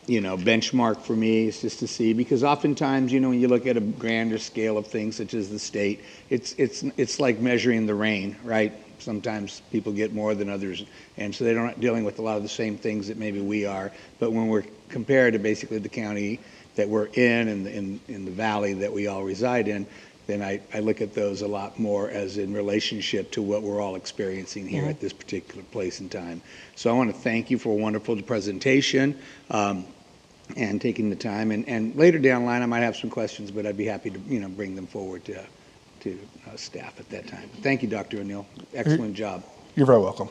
E: benchmark for me, is just to see, because oftentimes, you know, when you look at a grander scale of things such as the state, it's like measuring the rain, right? Sometimes people get more than others, and so they're not dealing with a lot of the same things that maybe we are. But when we're compared to basically the county that we're in and in the valley that we all reside in, then I look at those a lot more as in relationship to what we're all experiencing here at this particular place in time. So I want to thank you for a wonderful presentation and taking the time. And later down the line, I might have some questions, but I'd be happy to bring them forward to staff at that time. Thank you, Dr. O'Neill. Excellent job.
N: You're very welcome.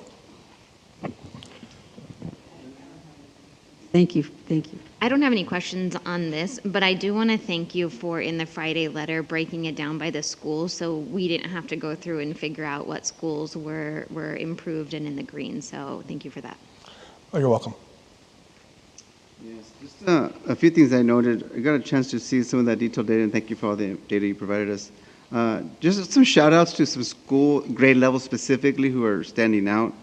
C: Thank you. Thank you.
A: I don't have any questions on this, but I do want to thank you for, in the Friday letter, breaking it down by the schools, so we didn't have to go through and figure out what schools were improved and in the green. So thank you for that.
N: Oh, you're welcome.
G: Yes, just a few things I noted. I got a chance to see some of that detailed data, and thank you for all the data you provided us. Just some shout outs to some school grade levels specifically who are standing out.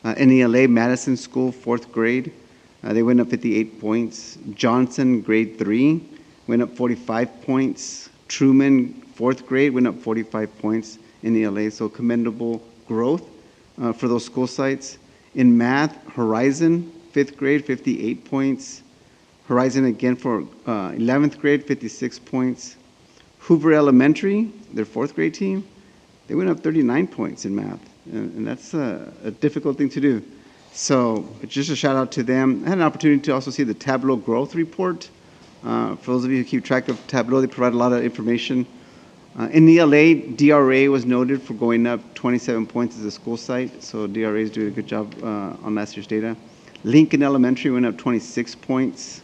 G: NELA Madison School, 4th grade. They went up 58 points. Johnson, grade 3, went up 45 points. Truman, 4th grade, went up 45 points in ELA. So commendable growth for those school sites. In math, Horizon, 5th grade, 58 points. Horizon again for 11th grade, 56 points. Hoover Elementary, their 4th grade team, they went up 39 points in math. And that's a difficult thing to do. So just a shout out to them. I had an opportunity to also see the Tableau growth report. For those of you who keep track of Tableau, they provide a lot of information. In ELA, DRA was noted for going up 27 points as a school site. So DRA is doing a good job on last year's data. Lincoln Elementary went up 26 points.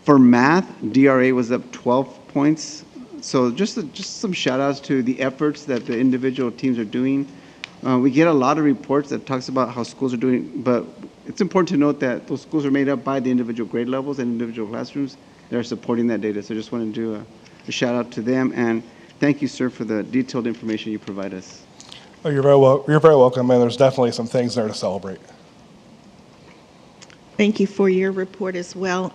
G: For math, DRA was up 12 points. So just some shout outs to the efforts that the individual teams are doing. We get a lot of reports that talks about how schools are doing, but it's important to note that those schools are made up by the individual grade levels and individual classrooms that are supporting that data. So I just want to do a shout out to them, and thank you, sir, for the detailed information you provide us.
N: Oh, you're very welcome, and there's definitely some things there to celebrate.
F: Thank you for your report as well.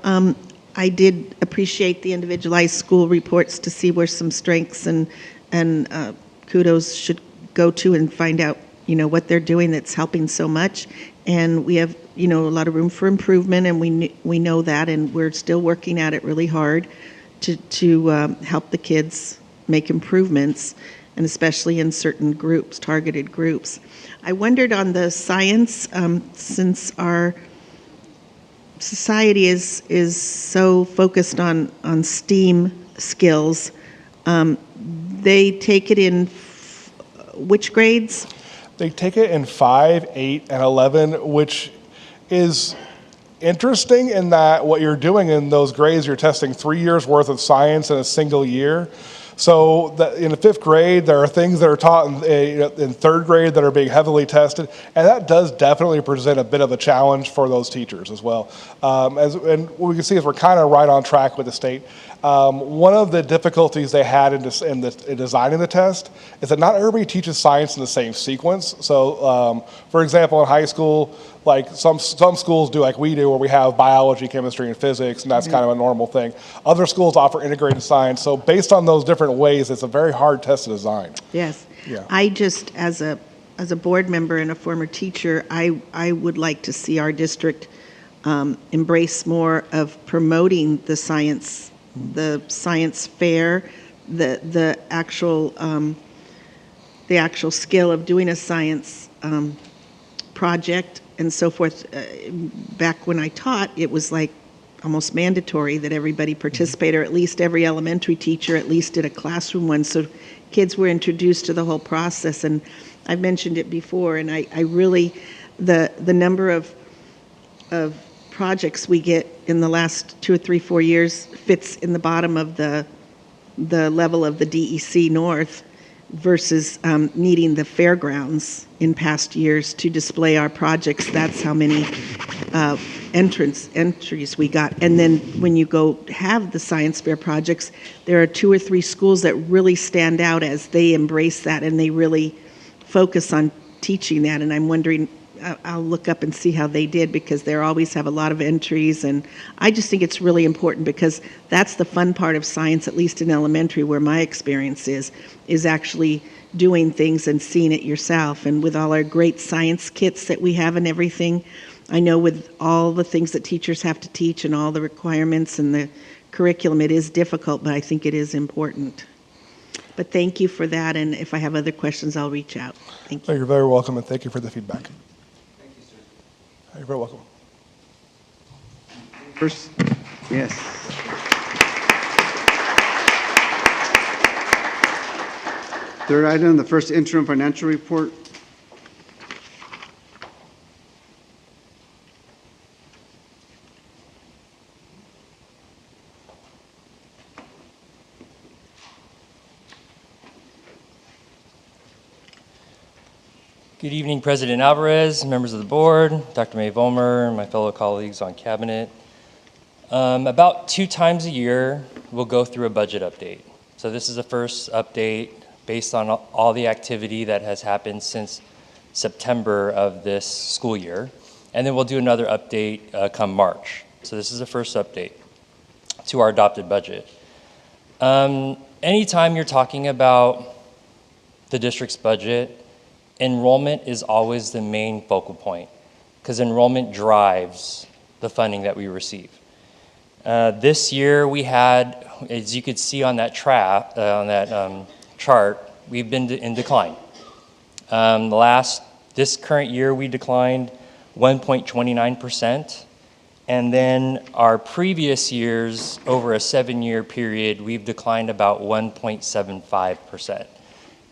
F: I did appreciate the individualized school reports to see where some strengths and kudos should go to and find out, what they're doing that's helping so much. And we have, a lot of room for improvement, and we know that, and we're still working at it really hard to help the kids make improvements, and especially in certain groups, targeted groups. I wondered on the science, since our society is so focused on STEAM skills, they take it in which grades?
N: They take it in 5, 8, and 11, which is interesting in that what you're doing in those grades, you're testing 3 years worth of science in a single year. So in the 5th grade, there are things that are taught in 3rd grade that are being heavily tested, and that does definitely present a bit of a challenge for those teachers as well. And what we can see is we're kind of right on track with the state. One of the difficulties they had in designing the test is that not everybody teaches science in the same sequence. So, for example, in high school, like some schools do like we do, where we have biology, chemistry, and physics, and that's kind of a normal thing. Other schools offer integrated science. So based on those different ways, it's a very hard test to design.
F: Yes.
N: Yeah.
F: I just, as a board member and a former teacher, I would like to see our district embrace more of promoting the science fair, the actual skill of doing a science project and so forth. Back when I taught, it was like almost mandatory that everybody participate, or at least every elementary teacher at least did a classroom one, so kids were introduced to the whole process. And I've mentioned it before, and I really, the number of projects we get in the last 2 or 3, 4 years fits in the bottom of the level of the DEC North versus needing the fairgrounds in past years to display our projects. That's how many entries we got. And then when you go have the science fair projects, there are 2 or 3 schools that really stand out as they embrace that and they really focus on teaching that. And I'm wondering, I'll look up and see how they did, because they always have a lot of entries. And I just think it's really important, because that's the fun part of science, at least in elementary, where my experience is actually doing things and seeing it yourself. And with all our great science kits that we have and everything, I know with all the things that teachers have to teach and all the requirements and the curriculum, it is difficult, but I think it is important. But thank you for that, and if I have other questions, I'll reach out. Thank you.
N: You're very welcome, and thank you for the feedback. Thank you, sir. You're very welcome.
G: First, yes. Third item, the first interim financial report.
O: Good evening, President Alvarez, members of the board, Dr. May Vollmer, and my fellow colleagues on cabinet. About 2 times a year, we'll go through a budget update. So this is the first update based on all the activity that has happened since September of this school year. And then we'll do another update come March. So this is the first update to our adopted budget. Anytime you're talking about the district's budget, enrollment is always the main focal point because enrollment drives the funding that we receive. This year we had, as you could see on that chart, we've been in decline. This current year we declined 1.29%, and then our previous years over a 7-year period we've declined about 1.75%.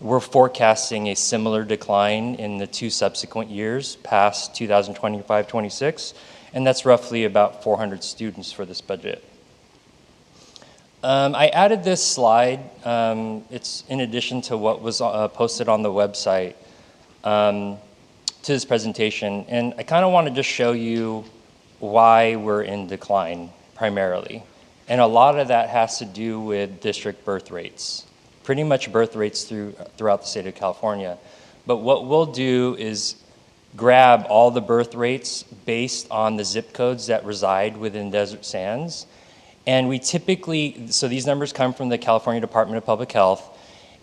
O: We're forecasting a similar decline in the 2 subsequent years past 2025-26, and that's roughly about 400 students for this budget. I added this slide. It's in addition to what was posted on the website to this presentation, and I kind of want to just show you why we're in decline primarily. And a lot of that has to do with district birth rates. Pretty much birth rates throughout the state of California. But what we'll do is grab all the birth rates based on the zip codes that reside within Desert Sands. And we typically, so these numbers come from the California Department of Public Health.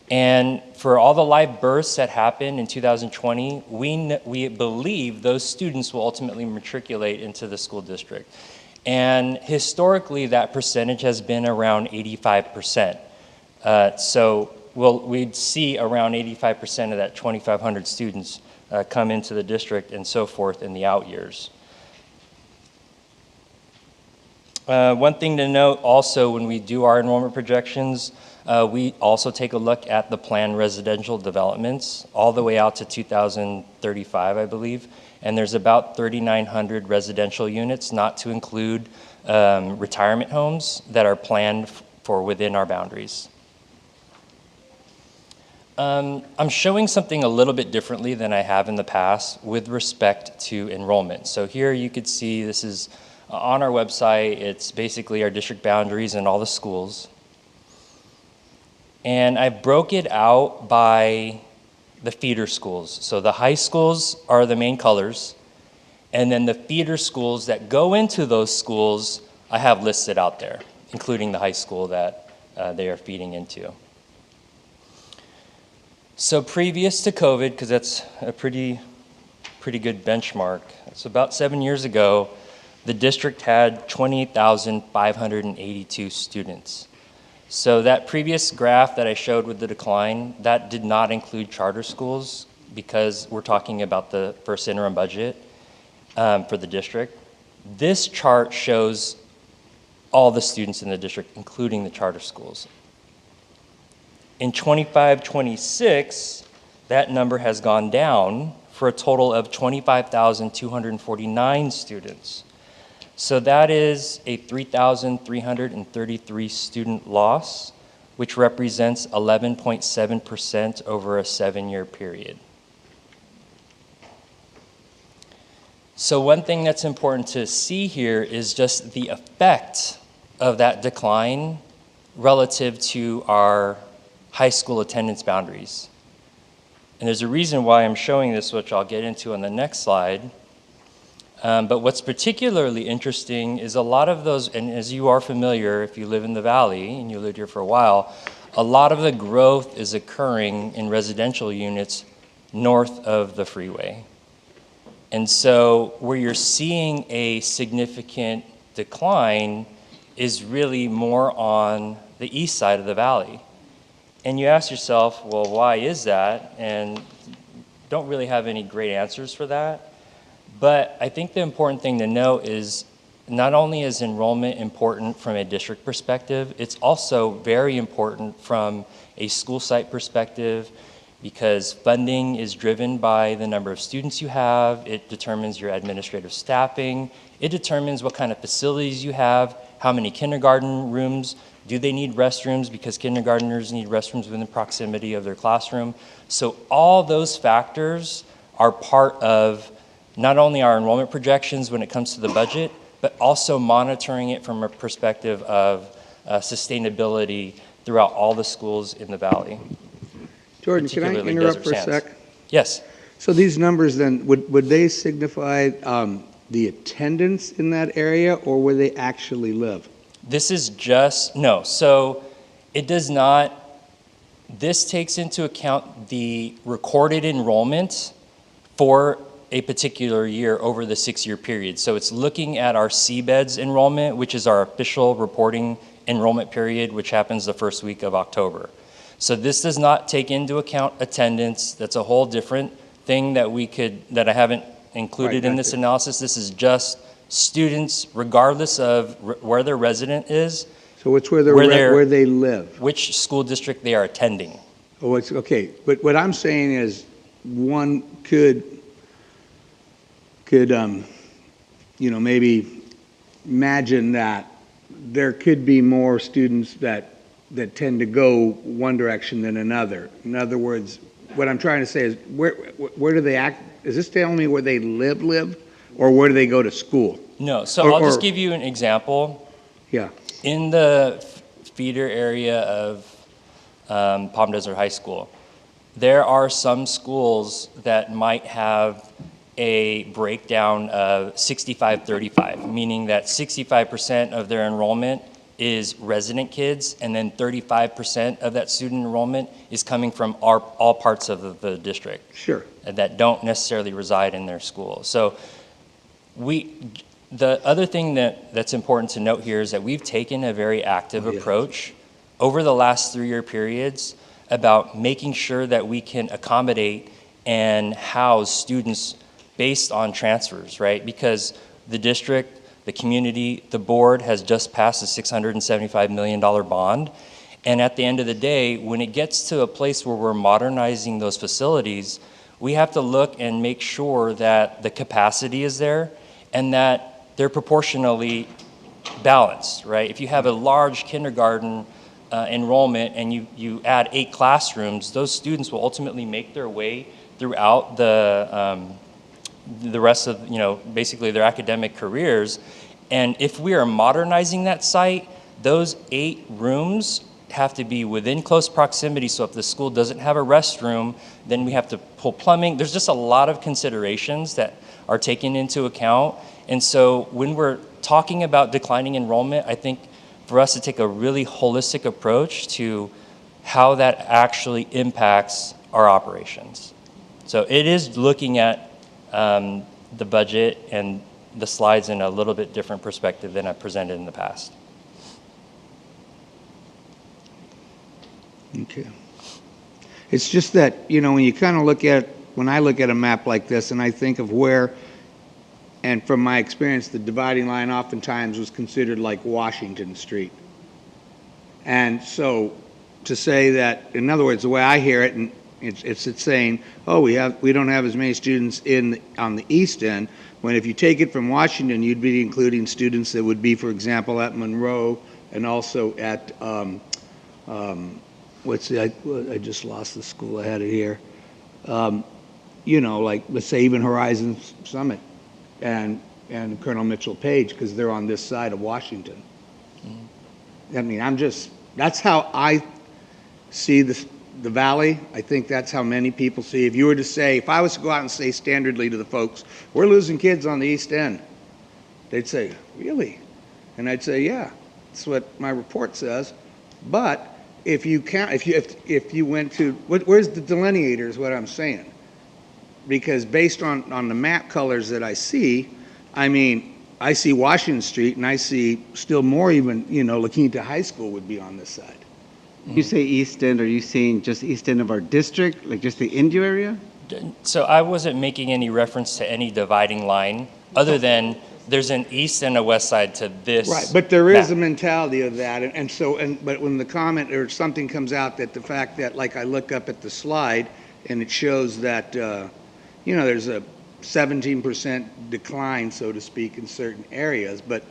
O: And for all the live births that happened in 2020, we believe those students will ultimately matriculate into the school district. And historically, that percentage has been around 85%. So we'd see around 85% of that 2,500 students come into the district and so forth in the out years. One thing to note also when we do our enrollment projections, we also take a look at the planned residential developments all the way out to 2035, I believe. And there's about 3,900 residential units, not to include retirement homes that are planned for within our boundaries. I'm showing something a little bit differently than I have in the past with respect to enrollment. So here you could see this is on our website. It's basically our district boundaries and all the schools. And I broke it out by the feeder schools. So the high schools are the main colors. And then the feeder schools that go into those schools, I have listed out there, including the high school that they are feeding into. So previous to COVID, because that's a pretty good benchmark, so about 7 years ago, the district had 28,582 students. So that previous graph that I showed with the decline, that did not include charter schools because we're talking about the first interim budget for the district. This chart shows all the students in the district, including the charter schools. In 25-26, that number has gone down for a total of 25,249 students. So that is a 3,333 student loss, which represents 11.7% over a 7-year period. So one thing that's important to see here is just the effect of that decline relative to our high school attendance boundaries. And there's a reason why I'm showing this, which I'll get into on the next slide. But what's particularly interesting is a lot of those, and as you are familiar, if you live in the Valley and you lived here for a while, a lot of the growth is occurring in residential units north of the freeway. And so where you're seeing a significant decline is really more on the east side of the valley. And you ask yourself, well, why is that? And don't really have any great answers for that. But I think the important thing to know is not only is enrollment important from a district perspective, it's also very important from a school site perspective, because funding is driven by the number of students you have. It determines your administrative staffing. It determines what kind of facilities you have, how many kindergarten rooms. Do they need restrooms? Because kindergartners need restrooms within proximity of their classroom. So all those factors are part of not only our enrollment projections when it comes to the budget, but also monitoring it from a perspective of sustainability throughout all the schools in the valley.
E: Jordan, can I interrupt for a sec?
O: Yes.
E: So these numbers then, would they signify the attendance in that area, or where they actually live?
O: This is just, no, so it does not, this takes into account the recorded enrollment for a particular year over the 6-year period. So it's looking at our CBEDS enrollment, which is our official reporting enrollment period, which happens the first week of October. So this does not take into account attendance. That's a whole different thing that I haven't included in this analysis. This is just students, regardless of where their resident is.
E: So it's where they live.
O: Which school district they are attending.
E: Oh, it's okay. But what I'm saying is, one could maybe imagine that there could be more students that tend to go one direction than another. In other words, what I'm trying to say is, where do they act? Is this telling me where they live, or where do they go to school?
O: No, so I'll just give you an example.
E: Yeah.
O: In the feeder area of Palm Desert High School, there are some schools that might have a breakdown of 65-35, meaning that 65% of their enrollment is resident kids, and then 35% of that student enrollment is coming from all parts of the district.
E: Sure.
O: That don't necessarily reside in their school. So the other thing that's important to note here is that we've taken a very active approach over the last 3-year periods about making sure that we can accommodate and house students based on transfers, right? Because the district, the community, the board has just passed a $675 million bond. And at the end of the day, when it gets to a place where we're modernizing those facilities, we have to look and make sure that the capacity is there and that they're proportionally balanced, right? If you have a large kindergarten enrollment and you add 8 classrooms, those students will ultimately make their way throughout the rest of, basically their academic careers. And if we are modernizing that site, those 8 rooms have to be within close proximity. So if the school doesn't have a restroom, then we have to pull plumbing. There's just a lot of considerations that are taken into account. And so when we're talking about declining enrollment, I think for us to take a really holistic approach to how that actually impacts our operations. So it is looking at the budget and the slides in a little bit different perspective than I've presented in the past.
E: Okay. It's just that, when you kind of when I look at a map like this and I think of where, and from my experience, the dividing line oftentimes was considered like Washington Street. And so to say that, in other words, the way I hear it, and it's saying, oh, we don't have as many students on the east end, when if you take it from Washington, you'd be including students that would be, for example, at Monroe and also at I just lost the school I had it here. Like, let's say even Horizon Summit and Colonel Mitchell Page, because they're on this side of Washington. I mean, that's how I see the valley. I think that's how many people see. If you were to say, if I was to go out and say standardly to the folks, we're losing kids on the East End, they'd say, really? And I'd say, yeah, that's what my report says. But if you went to, where's the delineator is what I'm saying. Because based on the map colors that I see, I mean, I see Washington Street and I see still more even, La Quinta High School would be on this side.
G: You say east end, are you saying just east end of our district, like just the Indio area?
O: So I wasn't making any reference to any dividing line, other than there's an east and a west side to this.
E: Right, but there is a
O: map.
E: mentality of that, but when the comment or something comes out that the fact that, like I look up at the slide, and it shows that, there's a 17% decline, so to speak, in certain areas, but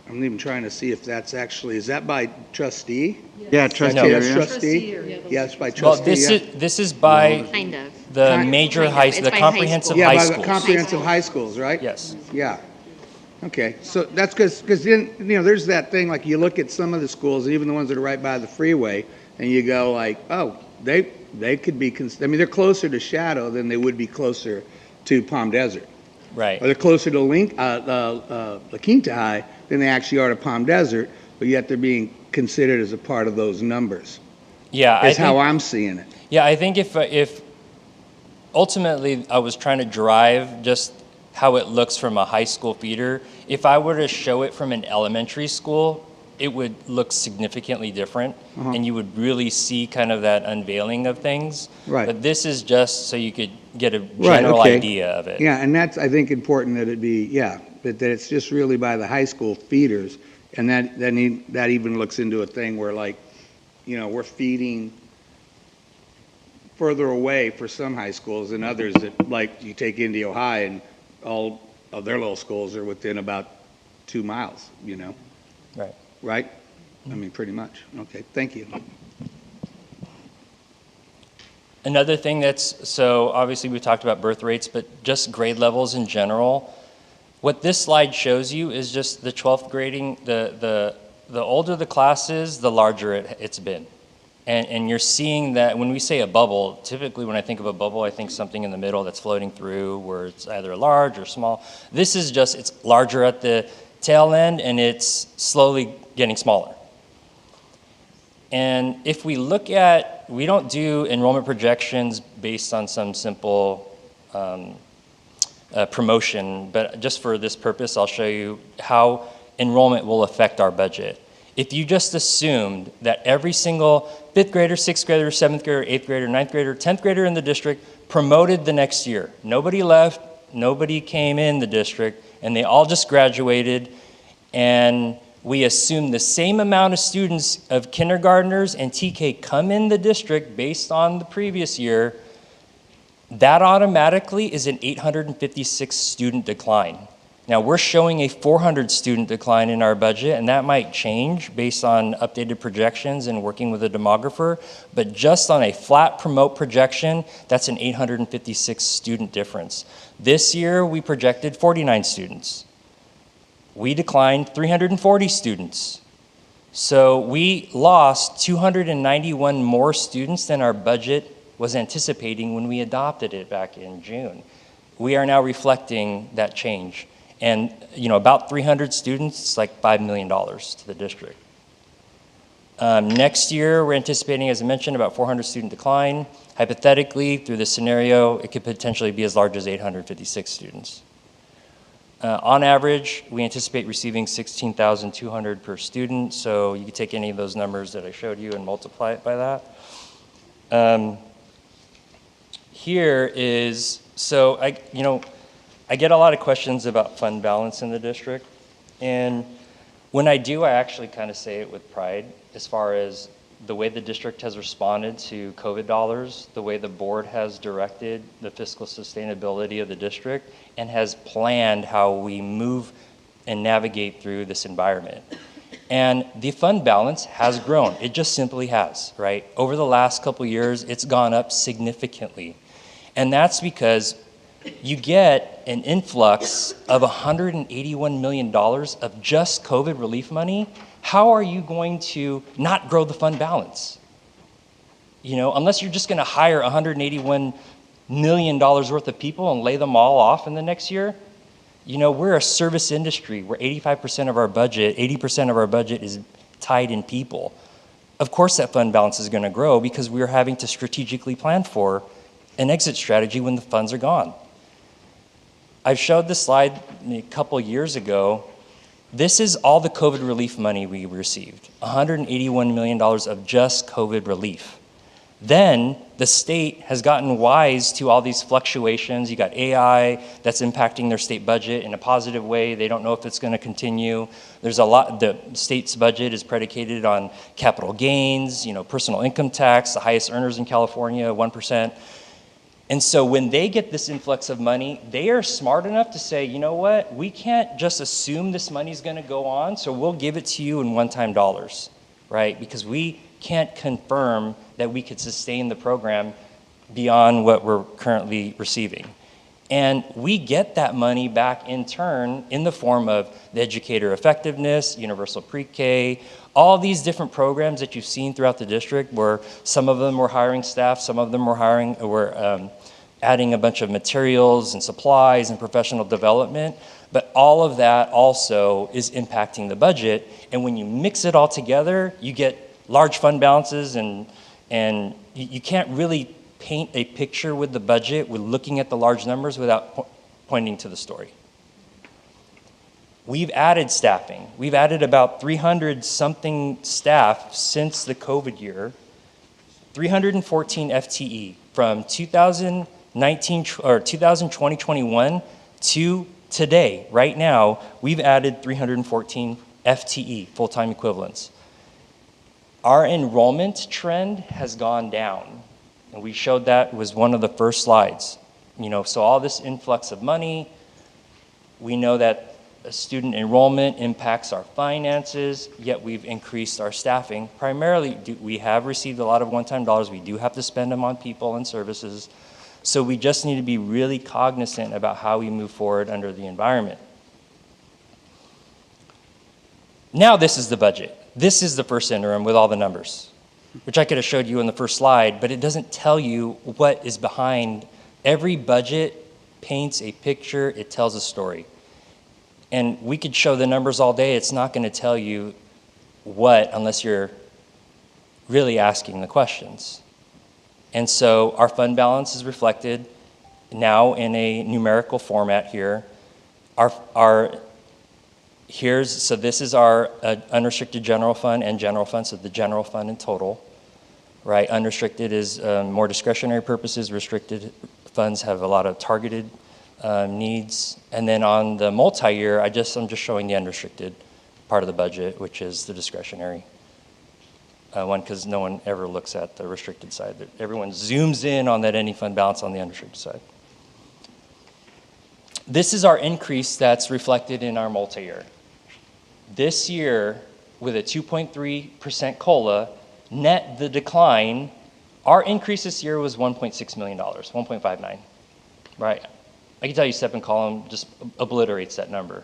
E: I'm even trying to see if that's actually, is that by trustee?
G: Yeah, trustee
E: That's
G: area.
E: trustee? Yes, by
O: Well,
E: trustee,
O: this is by
A: Kind of.
O: the major
A: Kind of.
O: high,
A: It's
O: the
A: by high
O: comprehensive
A: school.
E: Yeah,
O: high
E: by the
O: schools.
E: comprehensive high schools, right?
O: Yes.
E: Yeah. Okay, so that's because then, there's that thing, like you look at some of the schools, even the ones that are right by the freeway, and you go like, oh, they could be, they're closer to Shadow than they would be closer to Palm Desert.
O: Right.
E: Or they're closer to La Quinta High than they actually are to Palm Desert, but yet they're being considered as a part of those numbers.
O: Yeah,
E: Is how I'm seeing it.
O: Yeah, I think if ultimately I was trying to drive just how it looks from a high school feeder, if I were to show it from an elementary school, it would look significantly different, and you would really see kind of that unveiling of things.
E: Right.
O: But this is just so you could get a general idea of it.
E: Yeah, and that's, I think, important that it be, that it's just really by the high school feeders, and that even looks into a thing where, like, we're feeding further away for some high schools than others that, like, you take Indio High and all of their little schools are within about 2 miles,
O: Right.
E: Right? I mean, pretty much. Okay, thank you.
O: Another thing so obviously we talked about birth rates, but just grade levels in general. What this slide shows you is just the 12th grading, the older the class is, the larger it's been. And you're seeing that when we say a bubble, typically when I think of a bubble, I think something in the middle that's floating through where it's either large or small. This is just, it's larger at the tail end and it's slowly getting smaller. And if we look at, we don't do enrollment projections based on some simple promotion, but just for this purpose, I'll show you how enrollment will affect our budget. If you just assumed that every single 5th grader, 6th grader, 7th grader, 8th grader, 9th grader, 10th grader in the district promoted the next year, nobody left, nobody came in the district, and they all just graduated, and we assume the same amount of students of kindergartners and TK come in the district based on the previous year, that automatically is an 856 student decline. Now we're showing a 400 student decline in our budget, and that might change based on updated projections and working with a demographer, but just on a flat promote projection, that's an 856 student difference. This year we projected 49 students. We declined 340 students. So we lost 291 more students than our budget was anticipating when we adopted it back in June. We are now reflecting that change. And about 300 students, it's like $5 million to the district. Next year, we're anticipating, as I mentioned, about 400 student decline. Hypothetically, through this scenario, it could potentially be as large as 856 students. On average, we anticipate receiving $16,200 per student, so you could take any of those numbers that I showed you and multiply it by that. Here is, so I get a lot of questions about fund balance in the district, and when I do, I actually kind of say it with pride as far as the way the district has responded to COVID dollars, the way the board has directed the fiscal sustainability of the district, and has planned how we move and navigate through this environment. And the fund balance has grown. It just simply has, right? Over the last couple years, it's gone up significantly. And that's because you get an influx of $181 million of just COVID relief money. How are you going to not grow the fund balance? Unless you're just going to hire $181 million worth of people and lay them all off in the next year. We're a service industry where 85% of our budget, 80% of our budget is tied in people. Of course that fund balance is going to grow because we're having to strategically plan for an exit strategy when the funds are gone. I've showed this slide a couple years ago. This is all the COVID relief money we received, $181 million of just COVID relief. Then the state has gotten wise to all these fluctuations. You got AI that's impacting their state budget in a positive way. They don't know if it's going to continue. There's a lot, the state's budget is predicated on capital gains, personal income tax, the highest earners in California, 1%. And so when they get this influx of money, they are smart enough to say, you know what, we can't just assume this money's going to go on, so we'll give it to you in one-time dollars, right? Because we can't confirm that we could sustain the program beyond what we're currently receiving. And we get that money back in turn in the form of the educator effectiveness, universal pre-K, all these different programs that you've seen throughout the district, where some of them were hiring staff, some of them were adding a bunch of materials and supplies and professional development. But all of that also is impacting the budget. And when you mix it all together, you get large fund balances, and you can't really paint a picture with the budget with looking at the large numbers without pointing to the story. We've added staffing. We've added about 300 something staff since the COVID year, 314 FTE from 2020-21 to today. Right now, we've added 314 FTE, full-time equivalents. Our enrollment trend has gone down, and we showed that was one of the first slides. So all this influx of money, we know that student enrollment impacts our finances, yet we've increased our staffing. Primarily, we have received a lot of one-time dollars. We do have to spend them on people and services. So we just need to be really cognizant about how we move forward under the environment. Now this is the budget. This is the first interim with all the numbers, which I could have showed you in the first slide, but it doesn't tell you what is behind. Every budget paints a picture, it tells a story. And we could show the numbers all day, it's not going to tell you what unless you're really asking the questions. And so our fund balance is reflected now in a numerical format here. So this is our unrestricted general fund and general fund, so the general fund in total, right? Unrestricted is more discretionary purposes. Restricted funds have a lot of targeted needs. And then on the multi-year, I'm just showing the unrestricted part of the budget, which is the discretionary one, because no one ever looks at the restricted side. Everyone zooms in on that ending fund balance on the unrestricted side. This is our increase that's reflected in our multi-year. This year, with a 2.3% COLA, net the decline, our increase this year was $1.6 million, 1.59, right? I can tell you step and column just obliterates that number.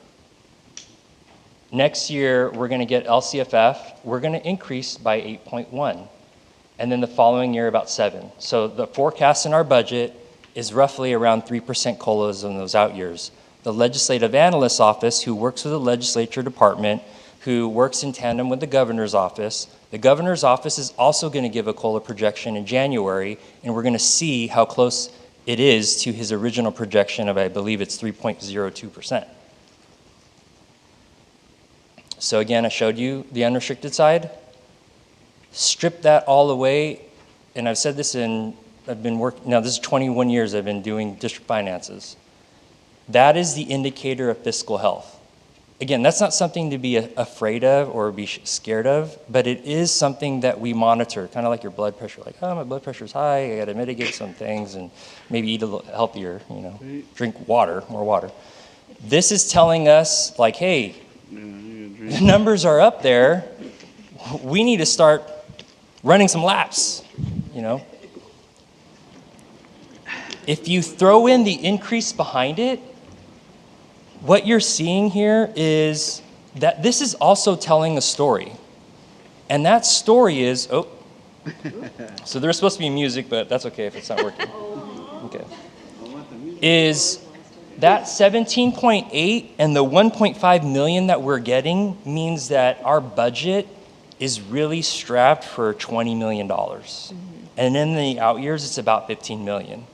O: Next year, we're going to get LCFF. We're going to increase by 8.1. And then the following year, about 7. So the forecast in our budget is roughly around 3% COLAs in those out years. The Legislative Analyst's Office, who works with the Legislature Department, who works in tandem with the Governor's Office, the Governor's Office is also going to give a COLA projection in January, and we're going to see how close it is to his original projection of, I believe it's 3.02%. So again, I showed you the unrestricted side. Strip that all away, and I've said this I've been working, now this is 21 years I've been doing district finances. That is the indicator of fiscal health. Again, that's not something to be afraid of or be scared of, but it is something that we monitor, kind of like your blood pressure. Like, oh, my blood pressure's high, I gotta mitigate some things and maybe eat a little healthier, drink water, more water. This is telling us, like, hey, the numbers are up there, we need to start running some laps, If you throw in the increase behind it, what you're seeing here is that this is also telling a story. And that story is, so there's supposed to be music, but that's okay if it's not working. Okay. Is that 17.8 and the 1.5 million that we're getting means that our budget is really strapped for $20 million. And in the out years, it's about 15 million.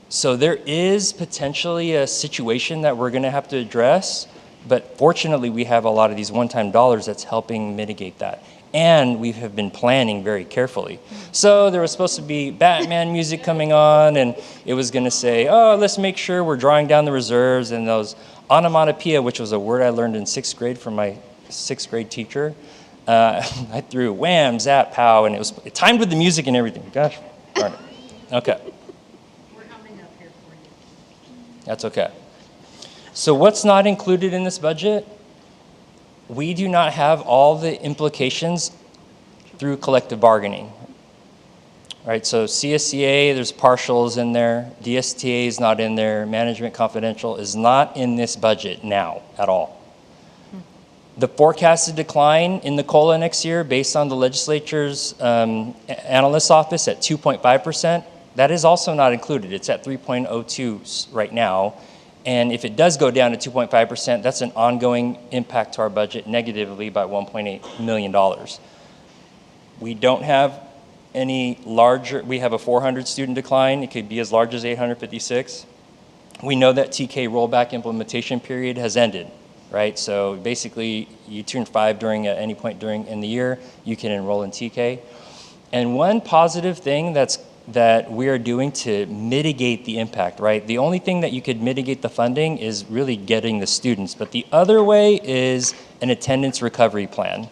O: So there is potentially a situation that we're going to have to address, But fortunately, we have a lot of these one-time dollars that's helping mitigate that. And we have been planning very carefully. So there was supposed to be Batman music coming on, and it was going to say, oh, let's make sure we're drawing down the reserves, and those onomatopoeia, which was a word I learned in 6th grade from my 6th grade teacher. I threw wham, zap, pow, and it timed with the music and everything. Gosh, darn it. Okay.
P: We're coming up here for you.
O: That's okay. So what's not included in this budget? We do not have all the implications through collective bargaining. Right, so CSCA, there's partials in there. DSTA is not in there. Management confidential is not in this budget now at all. The forecasted decline in the COLA next year, based on the legislature's analyst's office at 2.5%, that is also not included. It's at 3.02 right now. And if it does go down to 2.5%, that's an ongoing impact to our budget negatively by $1.8 million. We don't have any larger, we have a 400 student decline. It could be as large as 856. We know that TK rollback implementation period has ended, right? So basically, you turn 5 during at any point in the year, you can enroll in TK. And one positive thing that we are doing to mitigate the impact, right? The only thing that you could mitigate the funding is really getting the students, but the other way is an attendance recovery plan.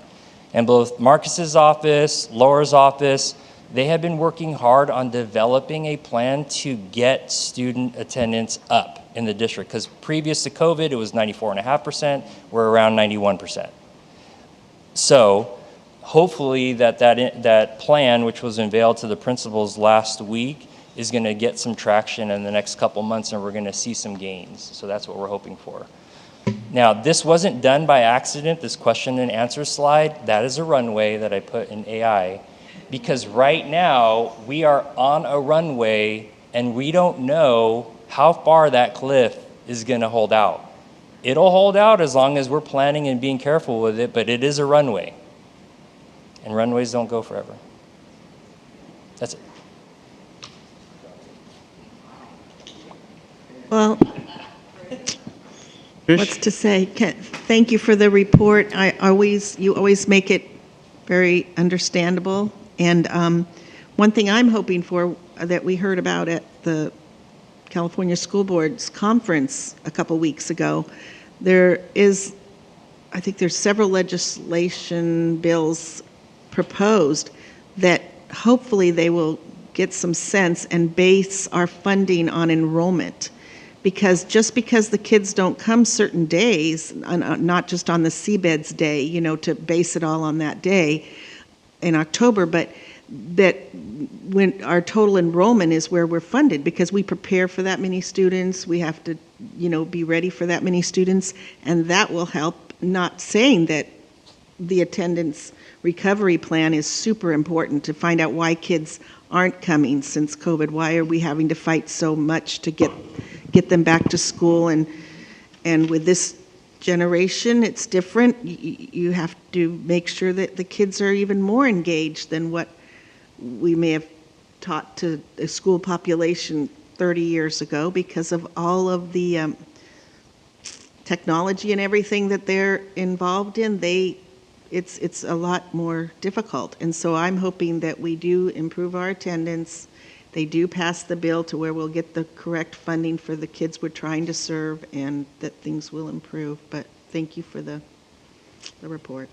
O: And both Marcus's office, Laura's office, they have been working hard on developing a plan to get student attendance up in the district, because previous to COVID, it was 94.5%, we're around 91%. So hopefully that plan, which was unveiled to the principals last week, is going to get some traction in the next couple months, and we're going to see some gains. So that's what we're hoping for. Now, this wasn't done by accident, this question and answer slide. That is a runway that I put in AI, because right now we are on a runway and we don't know how far that cliff is going to hold out. It'll hold out as long as we're planning and being careful with it, but it is a runway. And runways don't go forever. That's it.
F: Well, what's to say? Thank you for the report. You always make it very understandable. And one thing I'm hoping for that we heard about at the California School Board's conference a couple weeks ago, I think there's several legislation bills proposed that hopefully they will get some sense and base our funding on enrollment. Because just because the kids don't come certain days, not just on the Seabed's day, to base it all on that day in October, but that when our total enrollment is where we're funded, because we prepare for that many students, we have to, be ready for that many students, and that will help. Not saying that the attendance recovery plan is super important to find out why kids aren't coming since COVID. Why are we having to fight so much to get them back to school? And with this generation, it's different. You have to make sure that the kids are even more engaged than what we may have taught to the school population 30 years ago, because of all of the technology and everything that they're involved in. It's a lot more difficult. And so I'm hoping that we do improve our attendance. They do pass the bill to where we'll get the correct funding for the kids we're trying to serve, and that things will improve. But thank you for the report.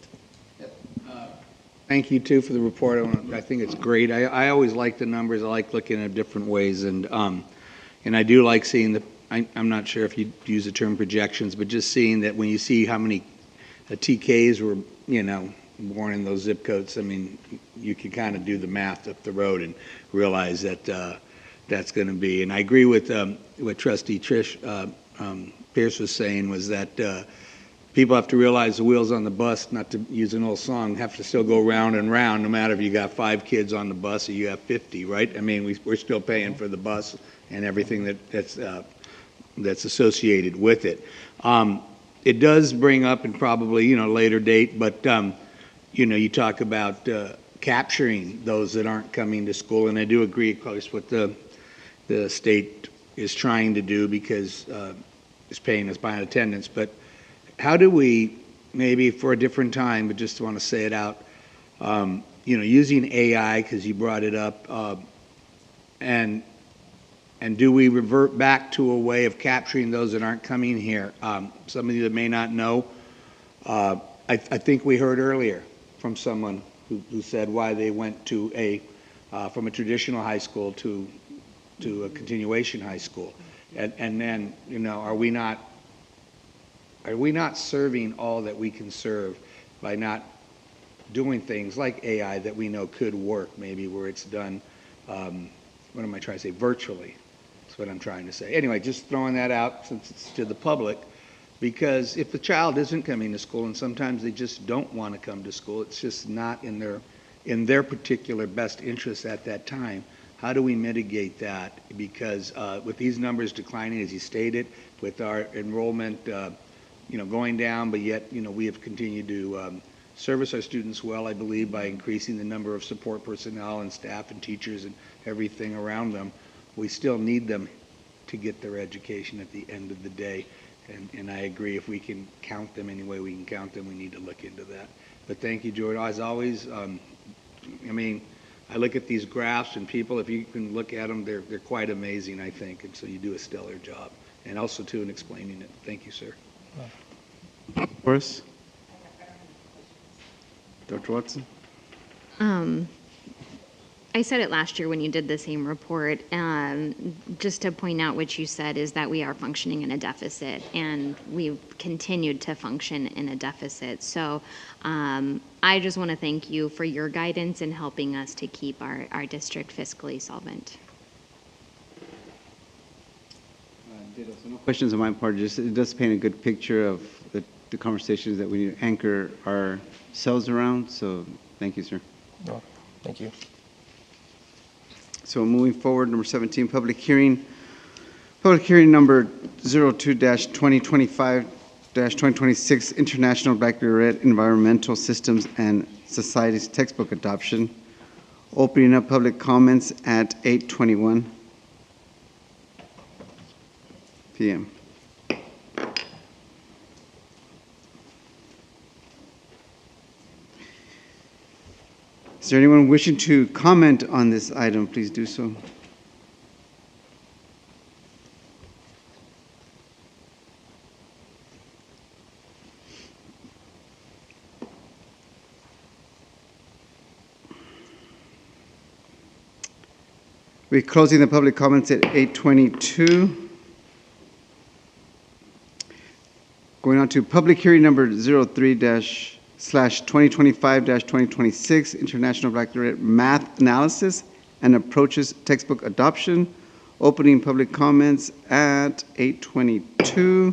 E: Thank you, too, for the report. I think it's great. I always like the numbers. I like looking at different ways. And I do like seeing I'm not sure if you use the term projections, but just seeing that when you see how many TKs were, born in those zip codes, I mean, you can kind of do the math up the road and realize that that's going to be. And I agree with what Trustee Trish Pierce was saying, was that people have to realize the wheels on the bus, not to use an old song, have to still go round and round, no matter if you got 5 kids on the bus or you have 50, right? I mean, we're still paying for the bus and everything that's associated with it. It does bring up, and probably later date, but you talk about capturing those that aren't coming to school, and I do agree, of course, what the state is trying to do, because it's paying us by attendance. But how do we, maybe for a different time, but just want to say it out, using AI, because you brought it up, and do we revert back to a way of capturing those that aren't coming here? Some of you that may not know, I think we heard earlier from someone who said why they went to from a traditional high school to a continuation high school. And then, are we not serving all that we can serve by not doing things like AI that we know could work, maybe where it's done, what am I trying to say, virtually? That's what I'm trying to say. Anyway, just throwing that out since it's to the public, because if the child isn't coming to school, and sometimes they just don't want to come to school, it's just not in their particular best interest at that time. How do we mitigate that? Because with these numbers declining, as you stated, with our enrollment, going down, but yet, we have continued to service our students well, I believe, by increasing the number of support personnel and staff and teachers and everything around them. We still need them to get their education at the end of the day. And I agree, if we can count them any way we can count them, we need to look into that. But thank you, Jordan. As always, I look at these graphs, and people, if you can look at them, they're quite amazing, I think. And so you do a stellar job. And also, too, in explaining it. Thank you, sir.
G: Horace? Dr. Watson?
A: I said it last year when you did the same report. Just to point out what you said is that we are functioning in a deficit, and we've continued to function in a deficit. So I just want to thank you for your guidance in helping us to keep our district fiscally solvent.
G: No questions on my part. Just it does paint a good picture of the conversations that we need to anchor ourselves around. So thank you, sir.
Q: No, thank you.
G: So moving forward, number 17, public hearing. Public hearing number 02-2025-2026, International Baccalaureate Environmental Systems and Societies textbook adoption. Opening up public comments at 8:21 p.m. Is there anyone wishing to comment on this item? Please do so. We're closing the public comments at 8:22. Going on to public hearing number 03/2025-2026, International Baccalaureate Math Analysis and Approaches Textbook Adoption. Opening public comments at 8:22.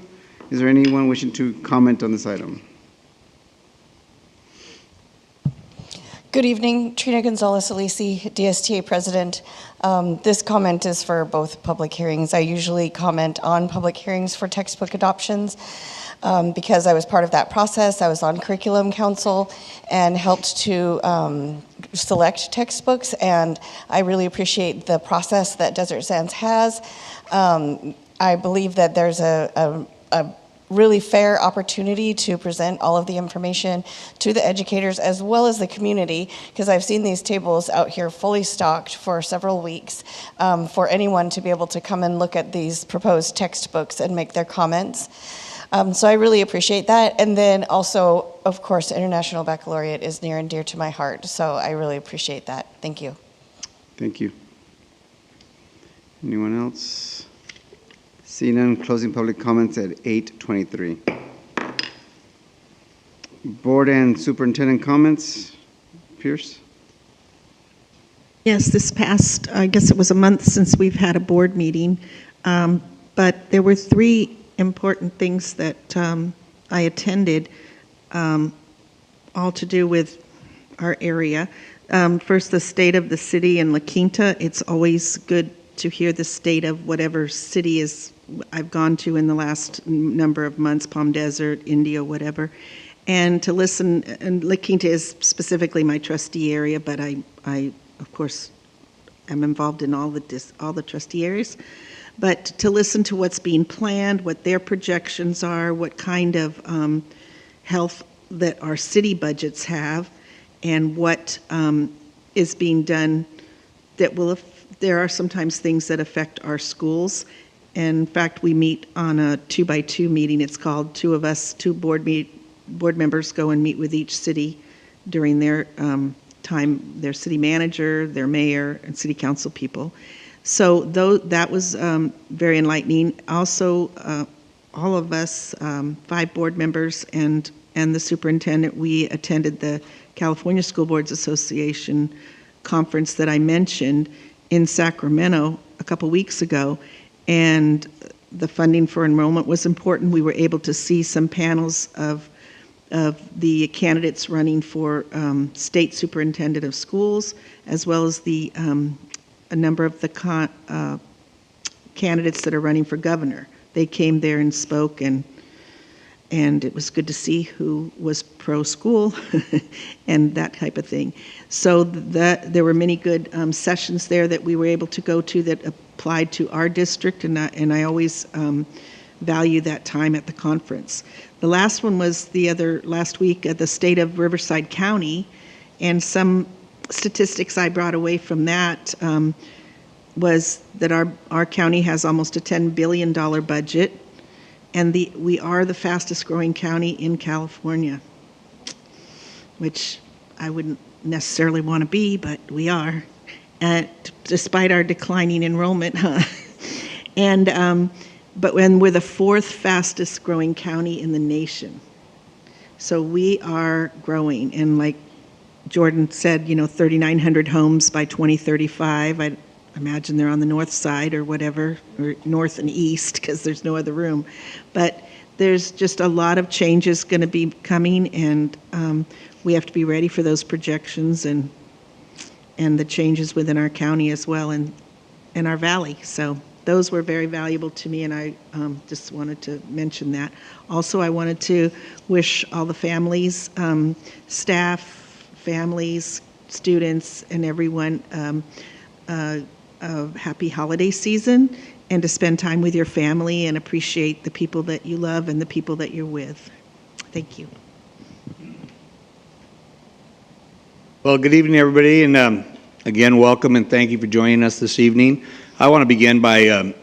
G: Is there anyone wishing to comment on this item?
R: Good evening, Trina Gonzalez-Alisi, DSTA President. This comment is for both public hearings. I usually comment on public hearings for textbook adoptions. Because I was part of that process. I was on Curriculum Council and helped to select textbooks, and I really appreciate the process that Desert Sands has. I believe that there's a really fair opportunity to present all of the information to the educators as well as the community, because I've seen these tables out here fully stocked for several weeks for anyone to be able to come and look at these proposed textbooks and make their comments. So I really appreciate that. And then also, of course, International Baccalaureate is near and dear to my heart. So I really appreciate that. Thank you.
G: Thank you. Anyone else? Seeing none, closing public comments at 8:23. Board and superintendent comments. Pierce?
F: Yes, this past, I guess it was a month since we've had a board meeting, but there were three important things that I attended, all to do with our area. First, the state of the city in La Quinta. It's always good to hear the state of whatever city I've gone to in the last number of months, Palm Desert, Indio, whatever, and to listen. And La Quinta is specifically my trustee area, but I of course am involved in all the trustee areas. but to listen to what's being planned, what their projections are, what kind of health that our city budgets have, and what is being done that will, there are sometimes things that affect our schools. And in fact, we meet on a 2x2 meeting. It's called two board members go and meet with each city during their time, their city manager, their mayor, and city council people. So that was very enlightening. Also, all of us, 5 board members and the superintendent, we attended the California School Boards Association conference that I mentioned in Sacramento a couple weeks ago, and the funding for enrollment was important. We were able to see some panels of the candidates running for state superintendent of schools, as well as a number of the candidates that are running for governor. They came there and spoke, and it was good to see who was pro-school and that type of thing. So there were many good sessions there that we were able to go to that applied to our district, and I always value that time at the conference. The last one was last week at the state of Riverside County, and some statistics I brought away from that was that our county has almost a $10 billion budget, and we are the fastest growing county in California, which I wouldn't necessarily want to be, but we are, despite our declining enrollment. But when we're the 4th fastest growing county in the nation. So we are growing, and like Jordan said, 3,900 homes by 2035. I imagine they're on the north side or whatever, or north and east, because there's no other room. But there's just a lot of changes going to be coming, and we have to be ready for those projections and the changes within our county as well, and our valley. So those were very valuable to me, and I just wanted to mention that. Also, I wanted to wish all the families, staff, families, students, and everyone a happy holiday season, and to spend time with your family and appreciate the people that you love and the people that you're with. Thank you.
E: Well, good evening, everybody, and again, welcome and thank you for joining us this evening. I want to begin by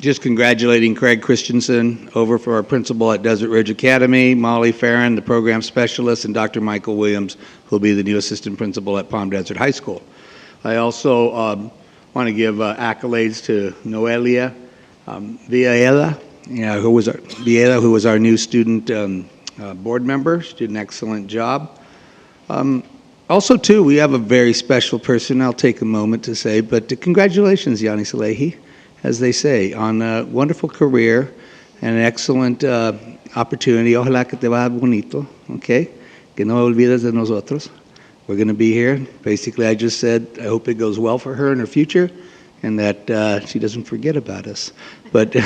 E: just congratulating Craig Christensen over for our principal at Desert Ridge Academy, Molly Farron, the program specialist, and Dr. Michael Williams, who will be the new assistant principal at Palm Desert High School. I also want to give accolades to Noelia Villela, who was our new student board member. She did an excellent job. Also, too, we have a very special person I'll take a moment to say, but congratulations, Yanni Salehi, as they say, on a wonderful career and an excellent opportunity. Ojalá que te vaya bonito, okay? Que no olvides de nosotros. We're going to be here. Basically, I just said I hope it goes well for her in her future and that she doesn't forget about us. But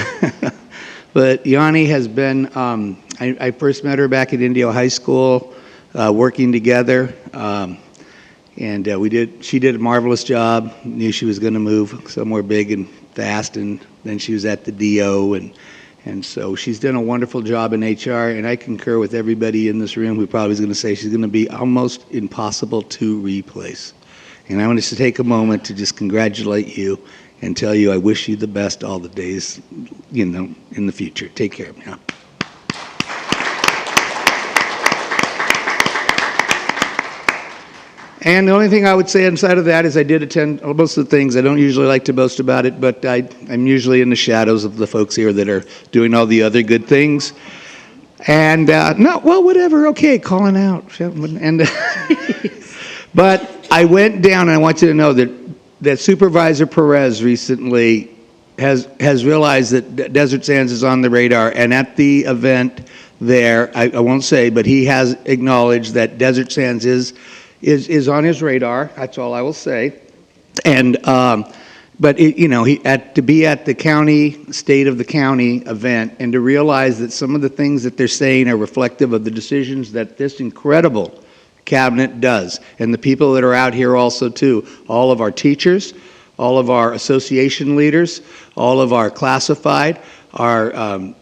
E: but Yanni has been, I first met her back at Indio High School, working together, and she did a marvelous job. Knew she was going to move somewhere big and fast, and then she was at the DO, and so she's done a wonderful job in HR, and I concur with everybody in this room who probably is going to say she's going to be almost impossible to replace. And I want to take a moment to just congratulate you and tell you I wish you the best all the days, in the future. Take care now. And the only thing I would say inside of that is I did attend most of the things. I don't usually like to boast about it, but I'm usually in the shadows of the folks here that are doing all the other good things. And, whatever, okay, calling out. And but I went down, and I want you to know that Supervisor Perez recently has realized that Desert Sands is on the radar, and at the event there, I won't say, but he has acknowledged that Desert Sands is on his radar. That's all I will say. And but to be at the county state of the county event and to realize that some of the things that they're saying are reflective of the decisions that this incredible cabinet does, and the people that are out here also too, all of our teachers, all of our association leaders, all of our classified, our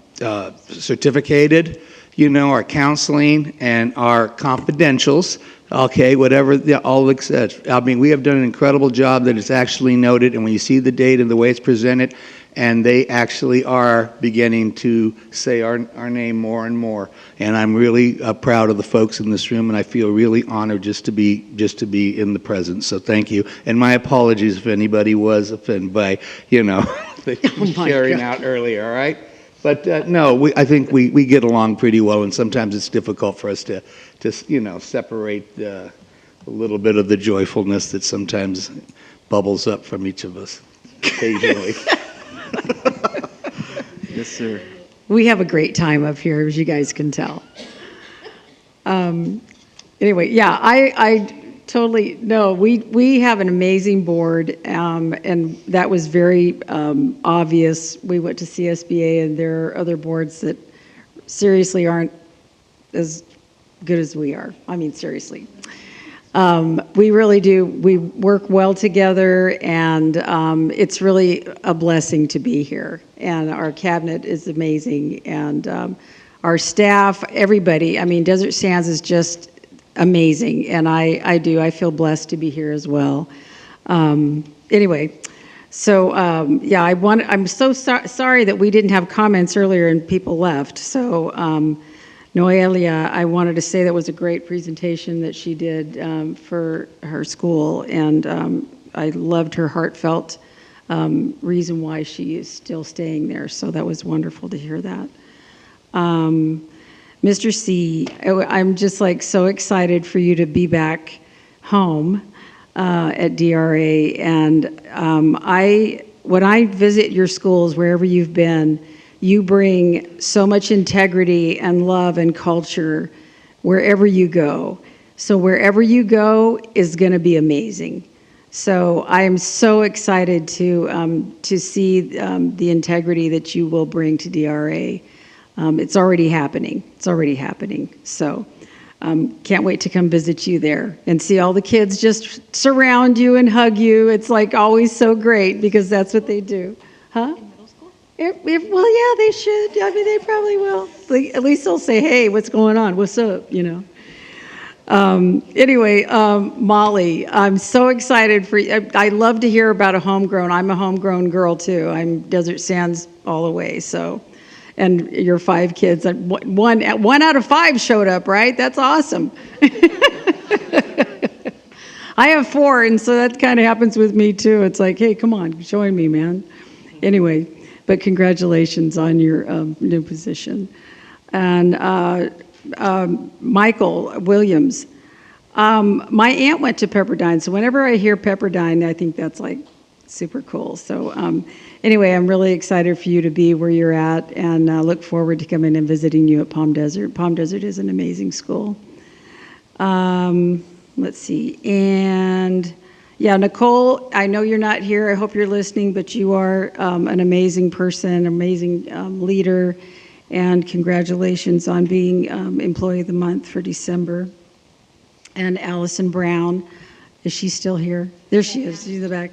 E: certificated, our counseling, and our confidentials. Okay, whatever all looks at. I mean, we have done an incredible job that is actually noted, and when you see the data and the way it's presented, and they actually are beginning to say our name more and more. And I'm really proud of the folks in this room, and I feel really honored just to be in the presence. So thank you, and my apologies if anybody was offended by the sharing out earlier. All right. But no, I think we get along pretty well, and sometimes it's difficult for us to separate a little bit of the joyfulness that sometimes bubbles up from each of us occasionally.
G: Yes, sir.
C: We have a great time up here, as you guys can tell. Anyway, yeah, I totally, no, we have an amazing board, and that was very obvious. We went to CSBA, and there are other boards that seriously aren't as good as we are. I mean, seriously. We really do. We work well together, and it's really a blessing to be here. And our cabinet is amazing, and our staff, everybody. I mean, Desert Sands is just amazing, and I feel blessed to be here as well. Anyway, so yeah, I'm so sorry that we didn't have comments earlier and people left. So Noelia, I wanted to say that was a great presentation that she did for her school, and I loved her heartfelt reason why she is still staying there. So that was wonderful to hear that. Mr. C, I'm just like so excited for you to be back home at DRA. And when I visit your schools, wherever you've been, you bring so much integrity and love and culture wherever you go. So wherever you go is going to be amazing. So I am so excited to see the integrity that you will bring to DRA. It's already happening. It's already happening. So can't wait to come visit you there and see all the kids just surround you and hug you. It's like always so great because that's what they do. Huh? In middle school? Well, yeah, they should. I mean, they probably will. At least they'll say, hey, what's going on? What's up? Anyway, Molly, I'm so excited for you. I love to hear about a homegrown. I'm a homegrown girl, too. I'm Desert Sands all the way, so. And your 5 kids, one out of 5 showed up, right? That's awesome. I have 4, and so that kind of happens with me too. It's like, hey, come on, join me, man. Anyway, but congratulations on your new position. And Michael Williams, my aunt went to Pepperdine, so whenever I hear Pepperdine, I think that's like super cool. So anyway, I'm really excited for you to be where you're at, and look forward to coming and visiting you at Palm Desert. Palm Desert is an amazing school. Let's see. And yeah, Nicole, I know you're not here. I hope you're listening, but you are an amazing person, amazing leader, and congratulations on being Employee of the Month for December. And Allison Brown, is she still here? There she is. She's in the back.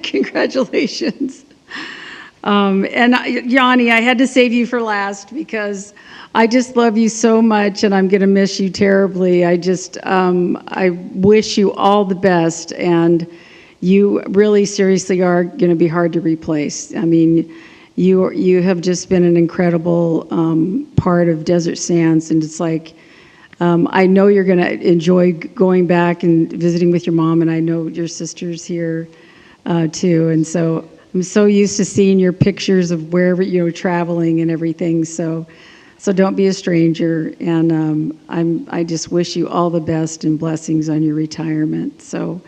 C: Congratulations. And Yanni, I had to save you for last because I just love you so much and I'm going to miss you terribly. I wish you all the best, and you really seriously are going to be hard to replace. I mean, you have just been an incredible part of Desert Sands, and it's like, I know you're going to enjoy going back and visiting with your mom, and I know your sister's here too. And so I'm so used to seeing your pictures of wherever traveling and everything. So don't be a stranger. And I just wish you all the best and blessings on your retirement. So,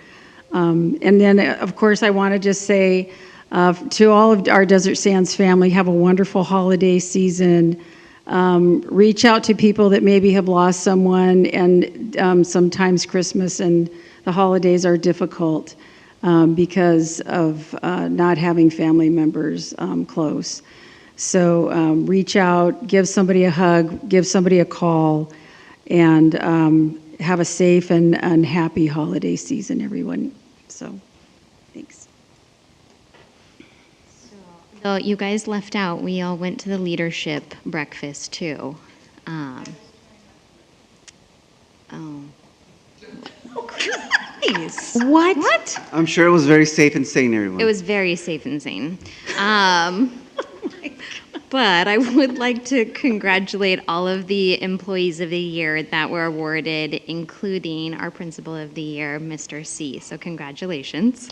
C: and then of course I want to just say to all of our Desert Sands family, have a wonderful holiday season. Reach out to people that maybe have lost someone, and sometimes Christmas and the holidays are difficult because of not having family members close. So reach out, give somebody a hug, give somebody a call, and have a safe and happy holiday season, everyone. So
Q: Thanks.
A: So you guys left out, we all went to the leadership breakfast too. Oh.
Q: Nice.
A: What?
G: I'm sure it was very safe and sane, everyone.
A: It was very safe and sane. But I would like to congratulate all of the employees of the year that were awarded, including our principal of the year, Mr. C. So congratulations.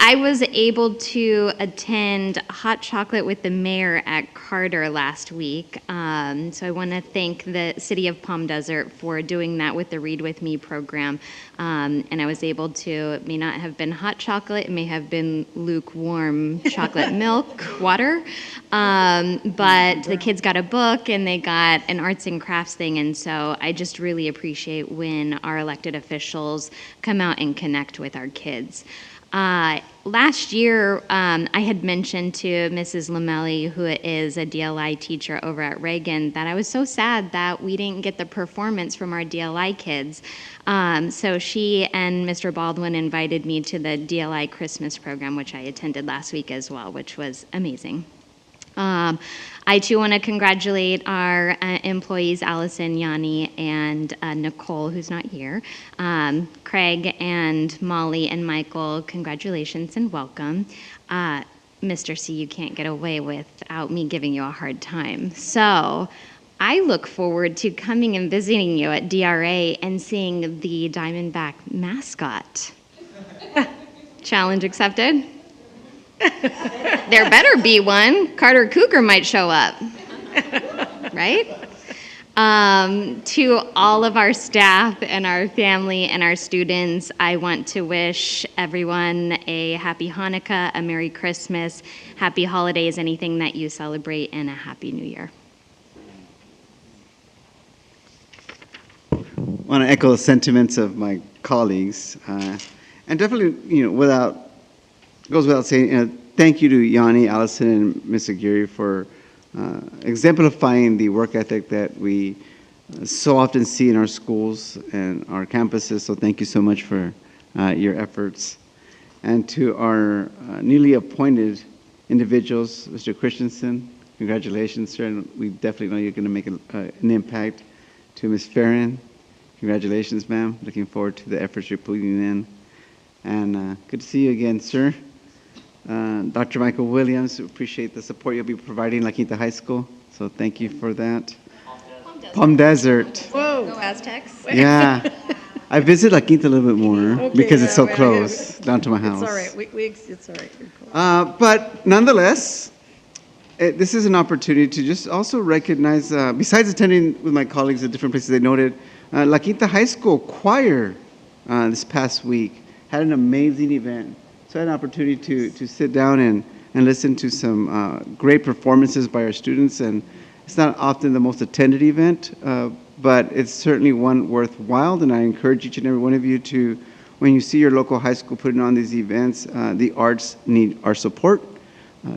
A: I was able to attend Hot Chocolate with the Mayor at Carter last week. So I want to thank the City of Palm Desert for doing that with the Read With Me program. And I was able to, it may not have been hot chocolate, it may have been lukewarm chocolate milk, water. But the kids got a book and they got an arts and crafts thing. And so I just really appreciate when our elected officials come out and connect with our kids. Last year, I had mentioned to Mrs. Lamelli, who is a DLI teacher over at Reagan, that I was so sad that we didn't get the performance from our DLI kids. So she and Mr. Baldwin invited me to the DLI Christmas program, which I attended last week as well, which was amazing. I too want to congratulate our employees, Allison, Yanni, and Nicole, who's not here. Craig and Molly and Michael, congratulations and welcome. Mr. C, you can't get away without me giving you a hard time. So I look forward to coming and visiting you at DRA and seeing the Diamondback mascot. Challenge accepted? There better be one. Carter Cougar might show up, right? To all of our staff and our family and our students, I want to wish everyone a happy Hanukkah, a Merry Christmas, happy holidays, anything that you celebrate, and a Happy New Year.
G: I want to echo the sentiments of my colleagues, and definitely, goes without saying, thank you to Yanni, Allison, and Ms. Aguirre for exemplifying the work ethic that we so often see in our schools and our campuses. So thank you so much for your efforts. And to our newly appointed individuals, Mr. Christensen, congratulations, sir. And we definitely know you're going to make an impact. To Ms. Farron, congratulations, ma'am. Looking forward to the efforts you're putting in. And good to see you again, sir. Dr. Michael Williams, appreciate the support you'll be providing La Quinta High School. So thank you for that. Palm Desert.
A: Whoa. Go Aztecs.
G: Yeah. I visit La Quinta a little bit more because it's so close down to my house.
Q: It's all right. It's all right.
G: But nonetheless, this is an opportunity to just also recognize, besides attending with my colleagues at different places they noted, La Quinta High School choir this past week had an amazing event. So I had an opportunity to sit down and listen to some great performances by our students. And it's not often the most attended event, but it's certainly one worthwhile. And I encourage each and every one of you to, when you see your local high school putting on these events, the arts need our support.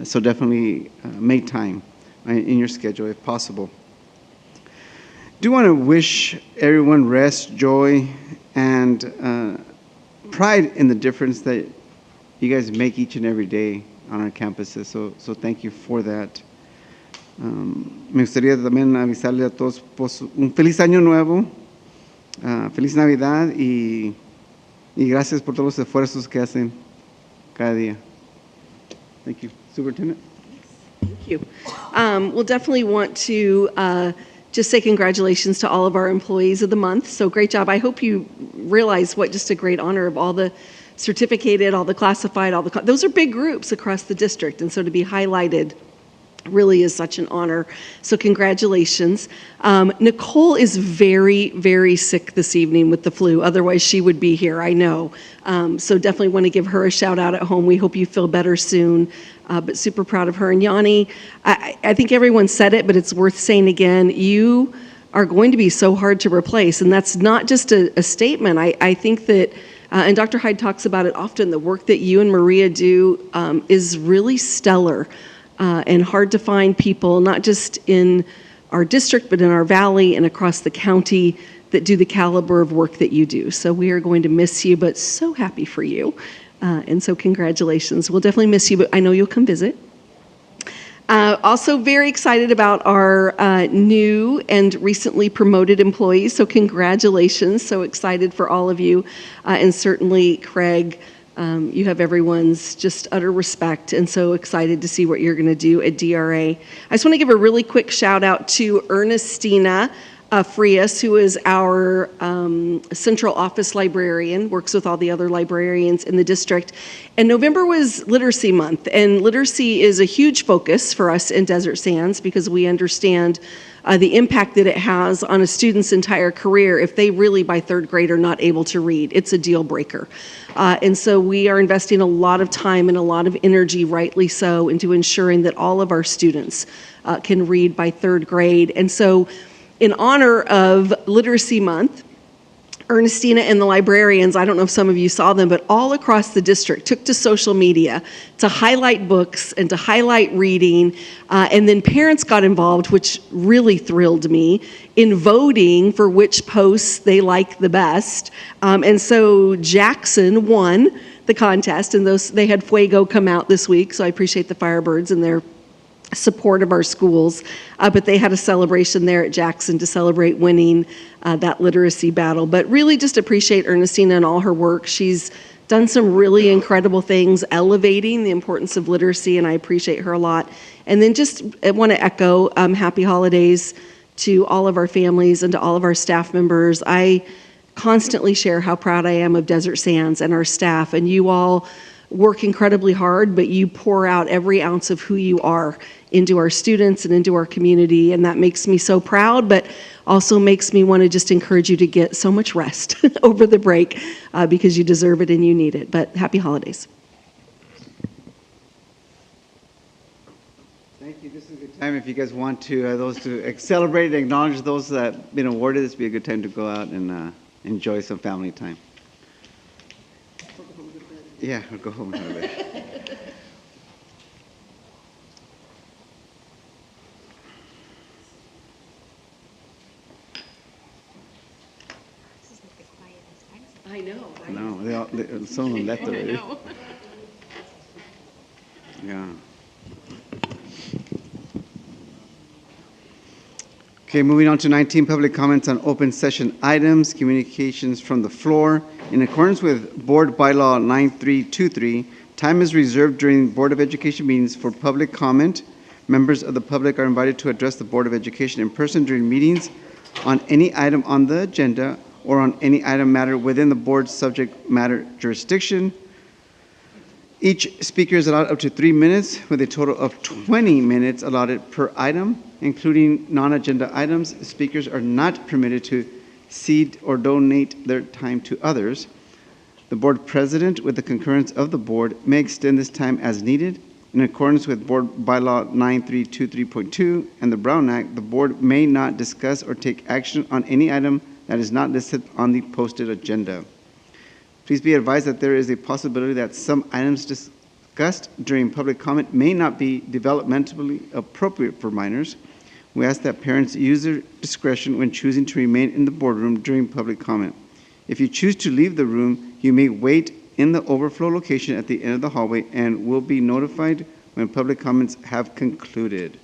G: So definitely make time in your schedule if possible. Do want to wish everyone rest, joy, and pride in the difference that you guys make each and every day on our campuses. So thank you for that. Me gustaría también avisarle a todos pues, un feliz año nuevo, feliz Navidad y gracias por todos los esfuerzos que hacen cada día. Thank you. Superintendent?
D: Thank you. We'll definitely want to just say congratulations to all of our employees of the month. So great job. I hope you realize what just a great honor of all the certificated, all the classified, those are big groups across the district. And so to be highlighted really is such an honor. So congratulations. Nicole is very, very sick this evening with the flu. Otherwise, she would be here, I know. So definitely want to give her a shout out at home. We hope you feel better soon, but super proud of her. And Yanni, I think everyone said it, but it's worth saying again, you are going to be so hard to replace. And that's not just a statement. I think that, and Dr. Hyde talks about it often, the work that you and Maria do is really stellar. And hard to find people, not just in our district, but in our valley and across the county that do the caliber of work that you do. So we are going to miss you, but so happy for you. And so congratulations. We'll definitely miss you, but I know you'll come visit. Also very excited about our new and recently promoted employees. So congratulations. So excited for all of you. And certainly, Craig, you have everyone's just utter respect, and so excited to see what you're going to do at DRA. I just want to give a really quick shout out to Ernestina Frias, who is our central office librarian, works with all the other librarians in the district. And November was Literacy Month, and literacy is a huge focus for us in Desert Sands because we understand the impact that it has on a student's entire career if they really by third grade are not able to read. It's a deal breaker. And so we are investing a lot of time and a lot of energy, rightly so, into ensuring that all of our students can read by third grade. And so in honor of Literacy Month, Ernestina and the librarians, I don't know if some of you saw them, but all across the district took to social media to highlight books and to highlight reading. And then parents got involved, which really thrilled me, in voting for which posts they like the best. And so Jackson won the contest, and they had Fuego come out this week, so I appreciate the Firebirds and their support of our schools, but they had a celebration there at Jackson to celebrate winning that literacy battle. But really just appreciate Ernestina and all her work. She's done some really incredible things elevating the importance of literacy, and I appreciate her a lot. And then just I want to echo happy holidays to all of our families and to all of our staff members. I constantly share how proud I am of Desert Sands and our staff, and you all work incredibly hard, but you pour out every ounce of who you are into our students and into our community, and that makes me so proud, but also makes me want to just encourage you to get so much rest over the break because you deserve it and you need it. But happy holidays.
G: Thank you. This is a good time if you guys want to, those to celebrate and acknowledge those that have been awarded. This would be a good time to go out and enjoy some family time. Yeah, we'll go home and have a bit.
D: I know.
G: No, some of them left already.
D: I know.
G: Yeah. Okay, moving on to 19, public comments on open session items, communications from the floor. In accordance with Board Bylaw 9323, time is reserved during Board of Education meetings for public comment. Members of the public are invited to address the Board of Education in person during meetings on any item on the agenda or on any item matter within the board's subject matter jurisdiction. Each speaker is allowed up to 3 minutes with a total of 20 minutes allotted per item, including non-agenda items. Speakers are not permitted to cede or donate their time to others. The board president, with the concurrence of the board, may extend this time as needed. In accordance with Board Bylaw 9323.2 and the Brown Act, the board may not discuss or take action on any item that is not listed on the posted agenda. Please be advised that there is a possibility that some items discussed during public comment may not be developmentally appropriate for minors. We ask that parents use their discretion when choosing to remain in the boardroom during public comment. If you choose to leave the room, you may wait in the overflow location at the end of the hallway and will be notified when public comments have concluded.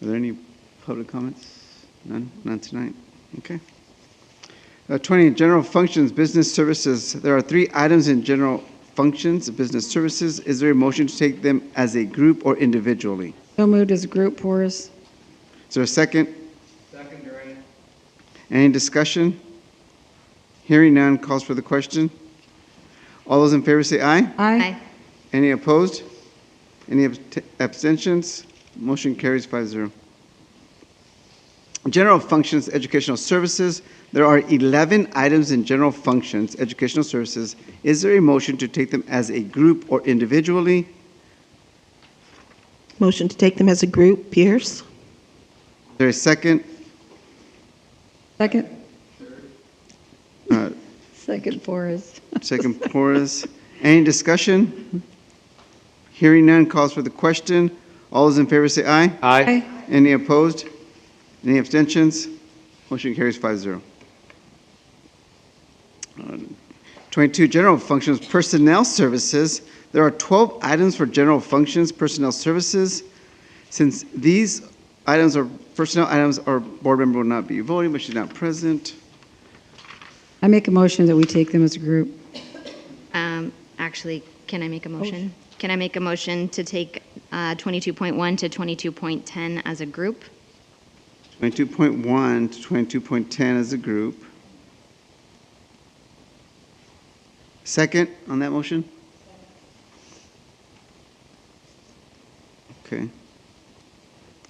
G: Are there any public comments? None? None tonight? Okay. 20, general functions, business services. There are 3 items in general functions, business services. Is there a motion to take them as a group or individually?
C: So moved as a group, Horace.
G: Is there a second?
E: Second, Durant.
G: Any discussion? Hearing none, calls for the question. All those in favor say aye.
C: Aye.
G: Any opposed? Any abstentions? Motion carries 5-0. General functions, educational services. There are 11 items in general functions, educational services. Is there a motion to take them as a group or individually?
F: Motion to take them as a group, Pierce.
G: Is there a second?
C: Second.
G: Uh,
C: Second, Forrest.
G: Second, Porras. Any discussion? Hearing none, calls for the question. All those in favor say aye.
C: Aye.
G: Any opposed? Any abstentions? Motion carries 5-0. 22, General Functions Personnel Services. There are 12 items for General Functions Personnel Services. Since these items are personnel items, our board member will not be voting, but she's not present.
C: I make a motion that we take them as a group.
A: Actually, can I make a motion? Can I make a motion to take 22.1 to 22.10 as a group?
G: 22.1 to 22.10 as a group. Second on that motion? Okay.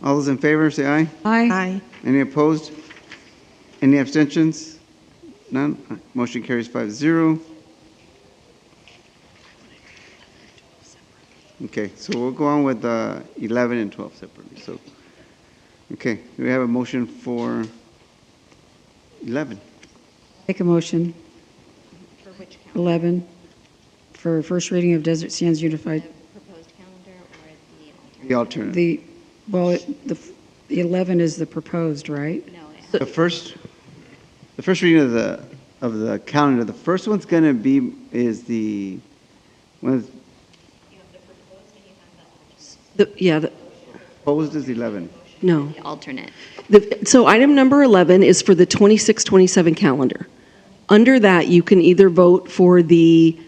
G: All those in favor, say aye.
C: Aye.
G: Any opposed? Any abstentions? None? Motion carries 5-0. Okay, so we'll go on with 11 and 12 separately. So, okay, do we have a motion for 11?
C: Make a motion.
A: For which
C: 11 for first reading of Desert Sands Unified.
A: proposed calendar or
G: The alternate.
C: The 11 is the proposed, right?
G: The first reading of the calendar, the first one's going to be is the one proposed is 11.
D: No.
A: the alternate?
D: So item number 11 is for the 26-27 calendar. Under that, you can either vote for the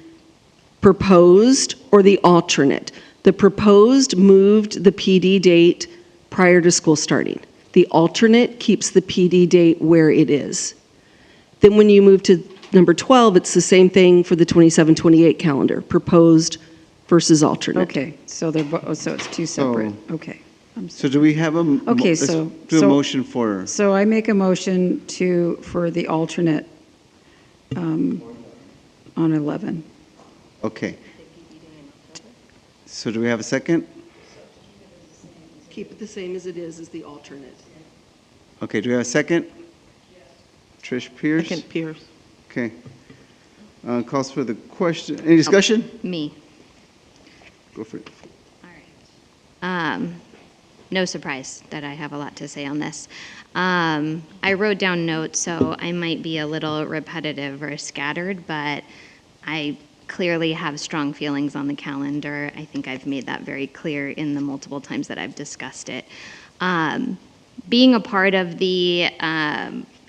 D: proposed or the alternate. The proposed moved the PD date prior to school starting. The alternate keeps the PD date where it is. Then when you move to number 12, it's the same thing for the 27-28 calendar, proposed versus alternate.
C: Okay, so so it's two separate. Okay.
G: So do we have a
C: Okay,
G: let's
C: so
G: do a motion for
C: So I make a motion for the alternate on 11.
G: okay. So do we have a second?
D: Keep it the same as it is the alternate.
G: Okay, do we have a second? Trish Pierce?
Q: Second Pierce.
G: Okay. Calls for the question. Any discussion?
A: Me.
G: Go for it.
A: No surprise that I have a lot to say on this. I wrote down notes, so I might be a little repetitive or scattered, but I clearly have strong feelings on the calendar. I think I've made that very clear in the multiple times that I've discussed it. Being a part of the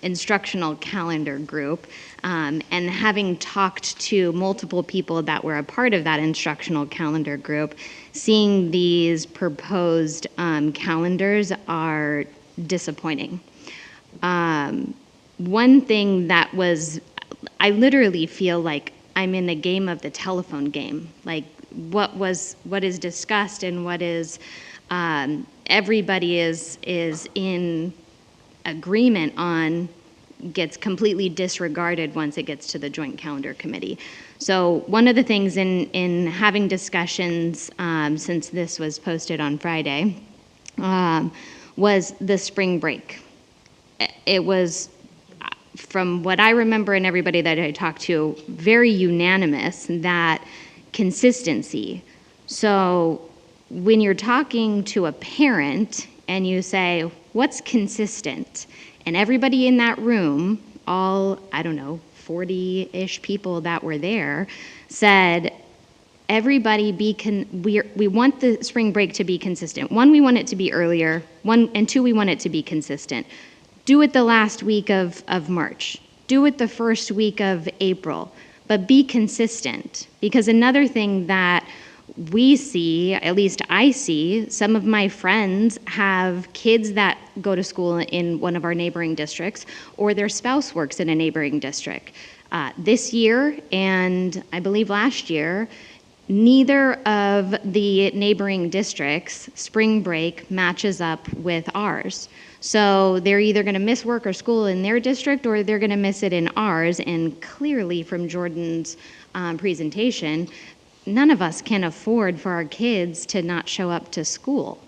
A: instructional calendar group and having talked to multiple people that were a part of that instructional calendar group, seeing these proposed calendars are disappointing. One thing that was, I literally feel like I'm in a game of the telephone game. Like what is discussed and what is everybody is in agreement on gets completely disregarded once it gets to the Joint Calendar Committee. So one of the things in having discussions since this was posted on Friday was the spring break. It was, from what I remember and everybody that I talked to, very unanimous that consistency. So when you're talking to a parent and you say, what's consistent? And everybody in that room, all, 40-ish people that were there, said, everybody we want the spring break to be consistent. One, we want it to be earlier. And two, we want it to be consistent. Do it the last week of March. Do it the first week of April. But be consistent. Because another thing that we see, at least I see, some of my friends have kids that go to school in one of our neighboring districts, or their spouse works in a neighboring district. This year, and I believe last year, neither of the neighboring districts' spring break matches up with ours. So they're either going to miss work or school in their district, or they're going to miss it in ours. And clearly from Jordan's presentation, none of us can afford for our kids to not show up to school.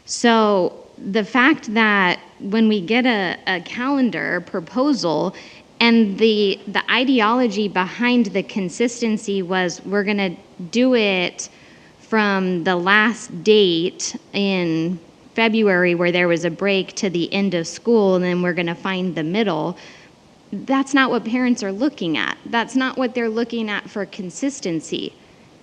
A: So the fact that when we get a calendar proposal and the ideology behind the consistency was we're going to do it from the last date in February where there was a break to the end of school and then we're going to find the middle. That's not what parents are looking at. That's not what they're looking at for consistency.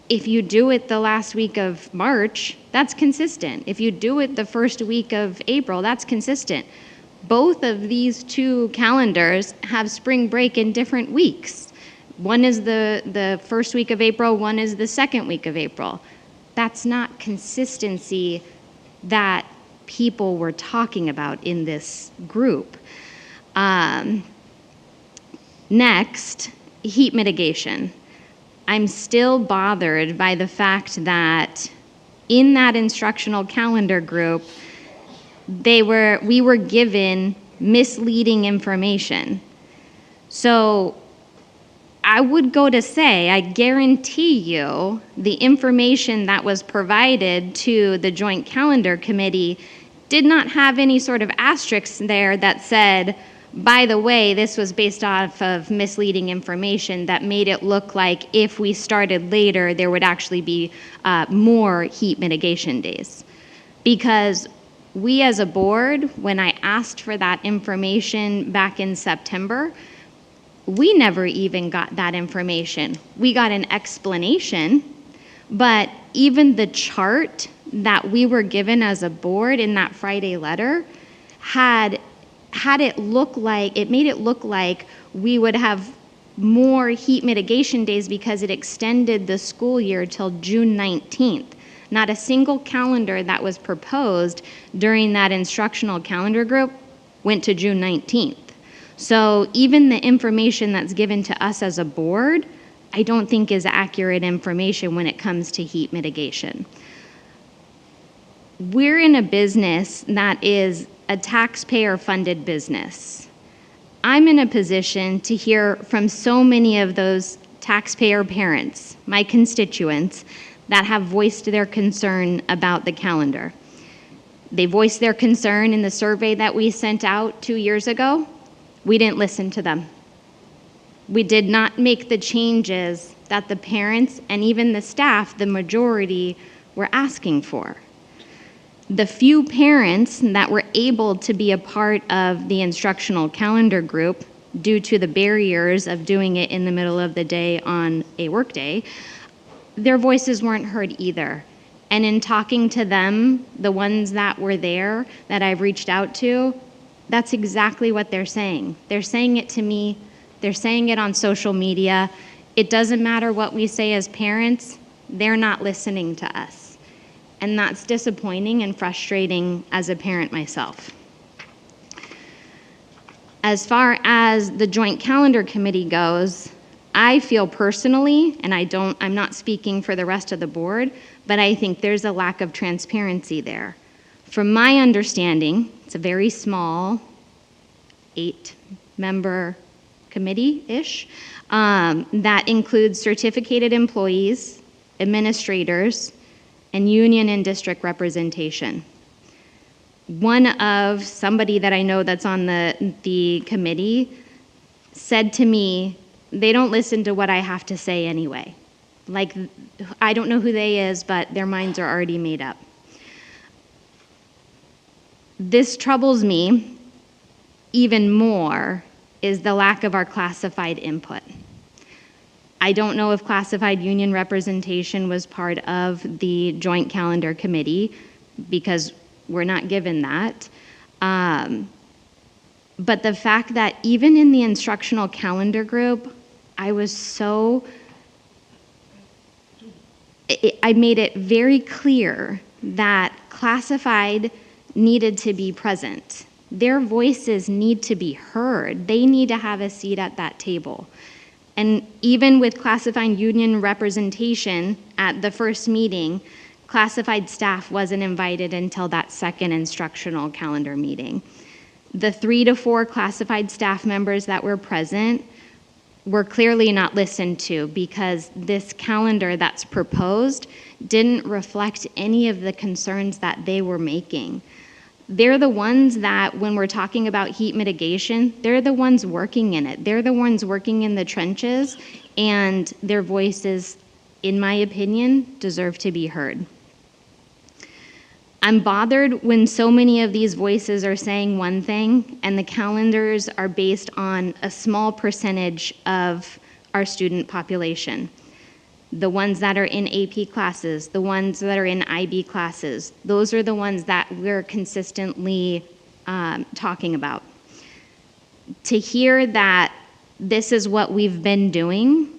A: If you do it the last week of March, that's consistent. If you do it the first week of April, that's consistent. Both of these two calendars have spring break in different weeks. One is the first week of April, one is the second week of April. That's not consistency that people were talking about in this group. Next, heat mitigation. I'm still bothered by the fact that in that instructional calendar group, we were given misleading information. So I would go to say, I guarantee you, the information that was provided to the Joint Calendar Committee did not have any sort of asterisks there that said, by the way, this was based off of misleading information that made it look like if we started later, there would actually be more heat mitigation days. Because we as a board, when I asked for that information back in September, we never even got that information. We got an explanation, but even the chart that we were given as a board in that Friday letter it made it look like we would have more heat mitigation days because it extended the school year till June 19th. Not a single calendar that was proposed during that instructional calendar group went to June 19th. So even the information that's given to us as a board, I don't think is accurate information when it comes to heat mitigation. We're in a business that is a taxpayer-funded business. I'm in a position to hear from so many of those taxpayer parents, my constituents, that have voiced their concern about the calendar. They voiced their concern in the survey that we sent out 2 years ago. We didn't listen to them. We did not make the changes that the parents and even the staff, the majority, were asking for. The few parents that were able to be a part of the instructional calendar group due to the barriers of doing it in the middle of the day on a work day, their voices weren't heard either. And in talking to them, the ones that were there that I've reached out to, that's exactly what they're saying. They're saying it to me, they're saying it on social media. It doesn't matter what we say as parents, they're not listening to us. And that's disappointing and frustrating as a parent myself. As far as the Joint Calendar Committee goes, I feel personally, and I'm not speaking for the rest of the board, but I think there's a lack of transparency there. From my understanding, it's a very small 8-member committee-ish that includes certificated employees, administrators, and union and district representation. Somebody that I know that's on the committee said to me, they don't listen to what I have to say anyway. Like, I don't know who they is, but their minds are already made up. This troubles me even more is the lack of our classified input. I don't know if classified union representation was part of the Joint Calendar Committee because we're not given that. But the fact that even in the instructional calendar group, I made it very clear that classified needed to be present. Their voices need to be heard. They need to have a seat at that table. And even with classified union representation at the first meeting, classified staff wasn't invited until that second instructional calendar meeting. The 3 to 4 classified staff members that were present were clearly not listened to because this calendar that's proposed didn't reflect any of the concerns that they were making. They're the ones that, when we're talking about heat mitigation, they're the ones working in it. They're the ones working in the trenches, and their voices, in my opinion, deserve to be heard. I'm bothered when so many of these voices are saying one thing and the calendars are based on a small percentage of our student population. The ones that are in AP classes, the ones that are in IB classes, those are the ones that we're consistently talking about. To hear that this is what we've been doing,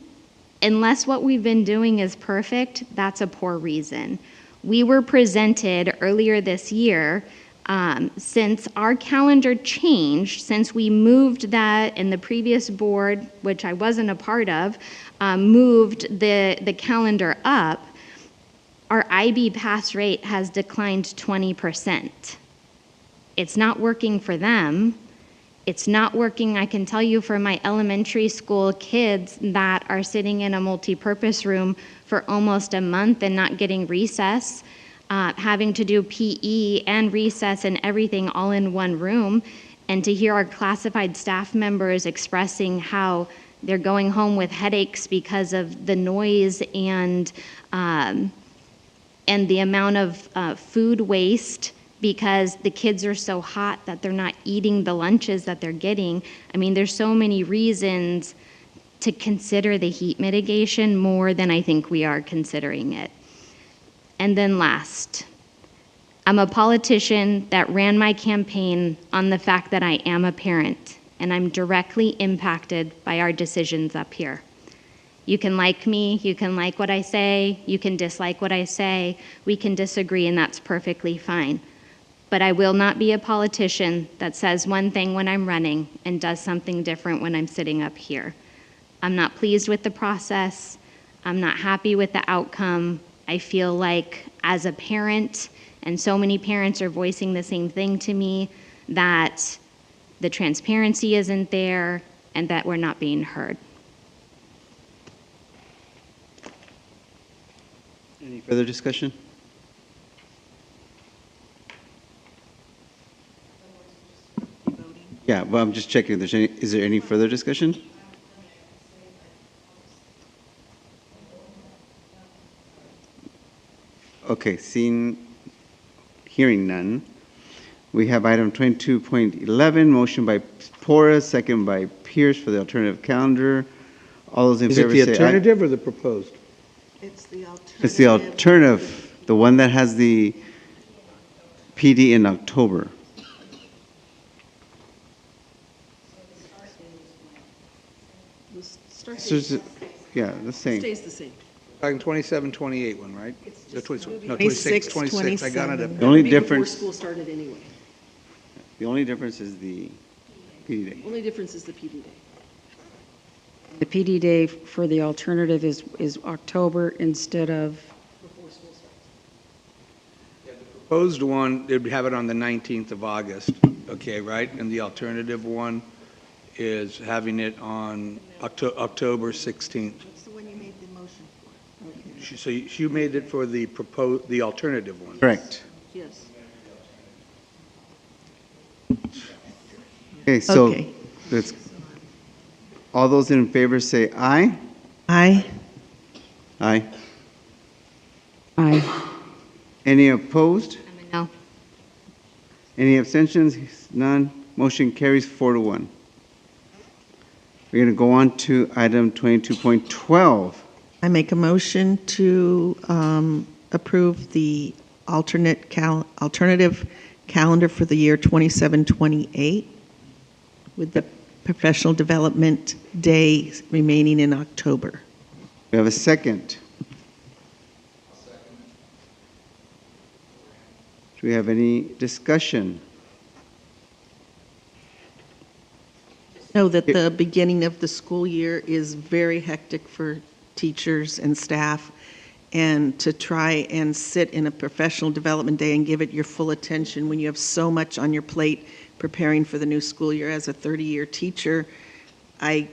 A: unless what we've been doing is perfect, that's a poor reason. We were presented earlier this year, since our calendar changed, since we moved that in the previous board, which I wasn't a part of, moved the calendar up, our IB pass rate has declined 20%. It's not working for them. It's not working, I can tell you, for my elementary school kids that are sitting in a multi-purpose room for almost a month and not getting recess, having to do PE and recess and everything all in one room, and to hear our classified staff members expressing how they're going home with headaches because of the noise and the amount of food waste, because the kids are so hot that they're not eating the lunches that they're getting. I mean, there's so many reasons to consider the heat mitigation more than I think we are considering it. And then last, I'm a politician that ran my campaign on the fact that I am a parent, and I'm directly impacted by our decisions up here. You can like me, you can like what I say, you can dislike what I say, we can disagree, and that's perfectly fine. But I will not be a politician that says one thing when I'm running and does something different when I'm sitting up here. I'm not pleased with the process. I'm not happy with the outcome. I feel like as a parent, and so many parents are voicing the same thing to me, that the transparency isn't there and that we're not being heard.
G: Any further discussion? Yeah, well, I'm just checking. Is there any further discussion? Okay, hearing none. We have item 22.11, motion by Porras, second by Pierce for the alternative calendar. All those in favor say aye.
E: Is it the alternative or the proposed?
F: It's the alternative.
G: It's the alternative, the one that has the PD in October. Yeah, the same.
D: Stays the same.
E: Talking 27, 28 one, right? The 26, 26. I got it.
G: The only
D: Before
G: difference,
D: school started anyway.
G: the only difference is the PD day.
D: Only difference is the PD day.
C: The PD day for the alternative is October instead of,
D: Before school starts.
E: Proposed one, they'd have it on the 19th of August, okay, right? And the alternative one is having it on October 16th.
F: That's the one you made the motion for. Okay.
E: So you made it for the alternative one?
G: Correct.
D: Yes.
G: Okay, so
F: Okay.
G: let's, all those in favor say aye.
F: Aye.
G: Aye.
C: aye.
G: Any opposed?
A: I'm a no.
G: Any abstentions? None. Motion carries 4-1. We're going to go on to item 22.12.
F: I make a motion to approve the alternative calendar for the year 27-28 with the professional development day remaining in October.
G: We have a second. Do we have any discussion?
F: Know that the beginning of the school year is very hectic for teachers and staff, and to try and sit in a professional development day and give it your full attention when you have so much on your plate preparing for the new school year. As a 30-year teacher, I've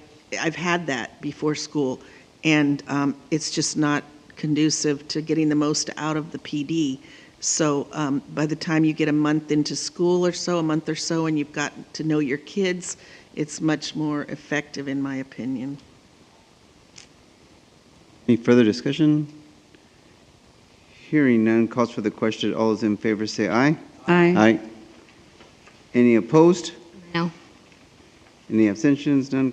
F: had that before school, and it's just not conducive to getting the most out of the PD. So by the time you get a month into school or so, a month or so, and you've got to know your kids, it's much more effective, in my opinion.
G: Any further discussion? Hearing none, calls for the question. All those in favor say aye.
C: Aye.
G: Aye. Any opposed?
A: No.
G: Any abstentions? None.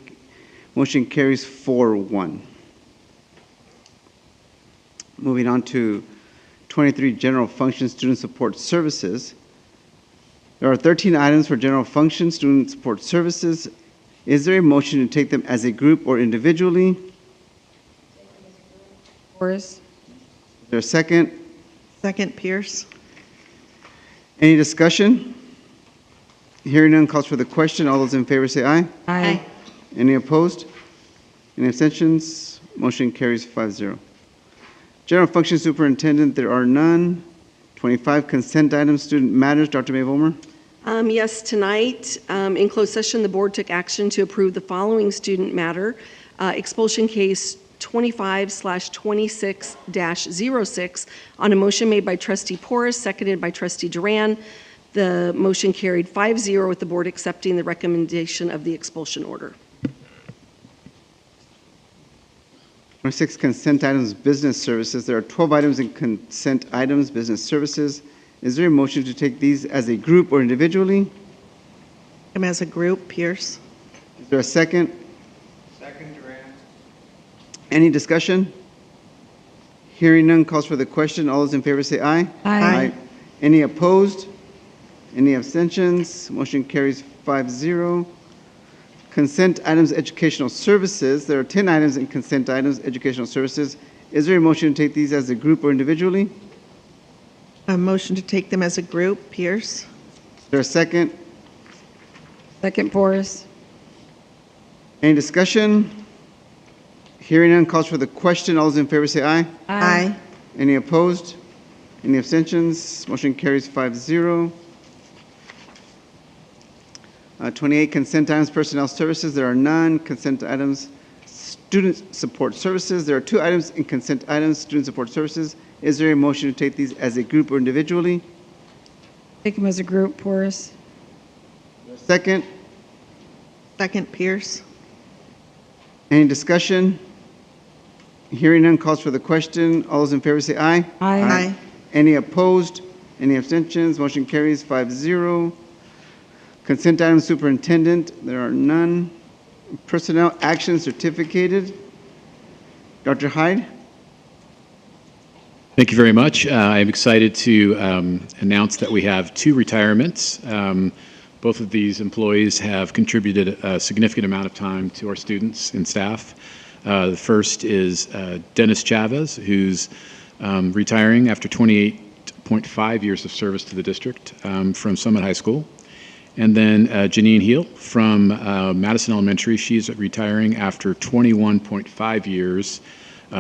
G: Motion carries 4-1. Moving on to 23, General Function Student Support Services. There are 13 items for General Function Student Support Services. Is there a motion to take them as a group or individually?
C: Porras.
G: Is there a second?
F: Second, Pierce.
G: Any discussion? Hearing none, calls for the question. All those in favor say aye.
C: Aye.
G: Any opposed? Any abstentions? Motion carries 5-0. General Function Superintendent, there are none. 25, Consent Items, Student Matters. Dr. May Vollmer.
D: Yes, tonight, in closed session, the board took action to approve the following student matter. Expulsion case 25/26-06 on a motion made by Trustee Porras, seconded by Trustee Duran. The motion carried 5-0 with the board accepting the recommendation of the expulsion order.
G: 26, Consent Items, Business Services. There are 12 items in Consent Items, Business Services. Is there a motion to take these as a group or individually?
F: Them as a group, Pierce.
G: Is there a second?
E: Second, Duran.
G: Any discussion? Hearing none, calls for the question. All those in favor say aye.
C: Aye.
G: Any opposed? Any abstentions? Motion carries 5-0. Consent Items, Educational Services. There are 10 items in Consent Items, Educational Services. Is there a motion to take these as a group or individually?
F: A motion to take them as a group, Pierce.
G: Is there a second?
C: Second, Porras.
G: Any discussion? Hearing none, calls for the question. All those in favor say aye.
F: Aye.
G: Any opposed? Any abstentions? Motion carries 5-0. 28, Consent Items, Personnel Services. There are none. Consent Items, Student Support Services. There are 2 items in Consent Items, Student Support Services. Is there a motion to take these as a group or individually?
C: Take them as a group, Porras.
G: Second?
F: Second, Pierce.
G: Any discussion? Hearing none, calls for the question. All those in favor say aye.
C: Aye.
G: Any opposed? Any abstentions? Motion carries 5-0. Consent Items, Superintendent. There are none. Personnel Action Certificated. Dr. Hyde.
I: Thank you very much. I'm excited to announce that we have 2 retirements. Both of these employees have contributed a significant amount of time to our students and staff. The first is Dennis Chavez, who's retiring after 28.5 years of service to the district from Summit High School. And then Janine Heel from Madison Elementary. She's retiring after 21.5 years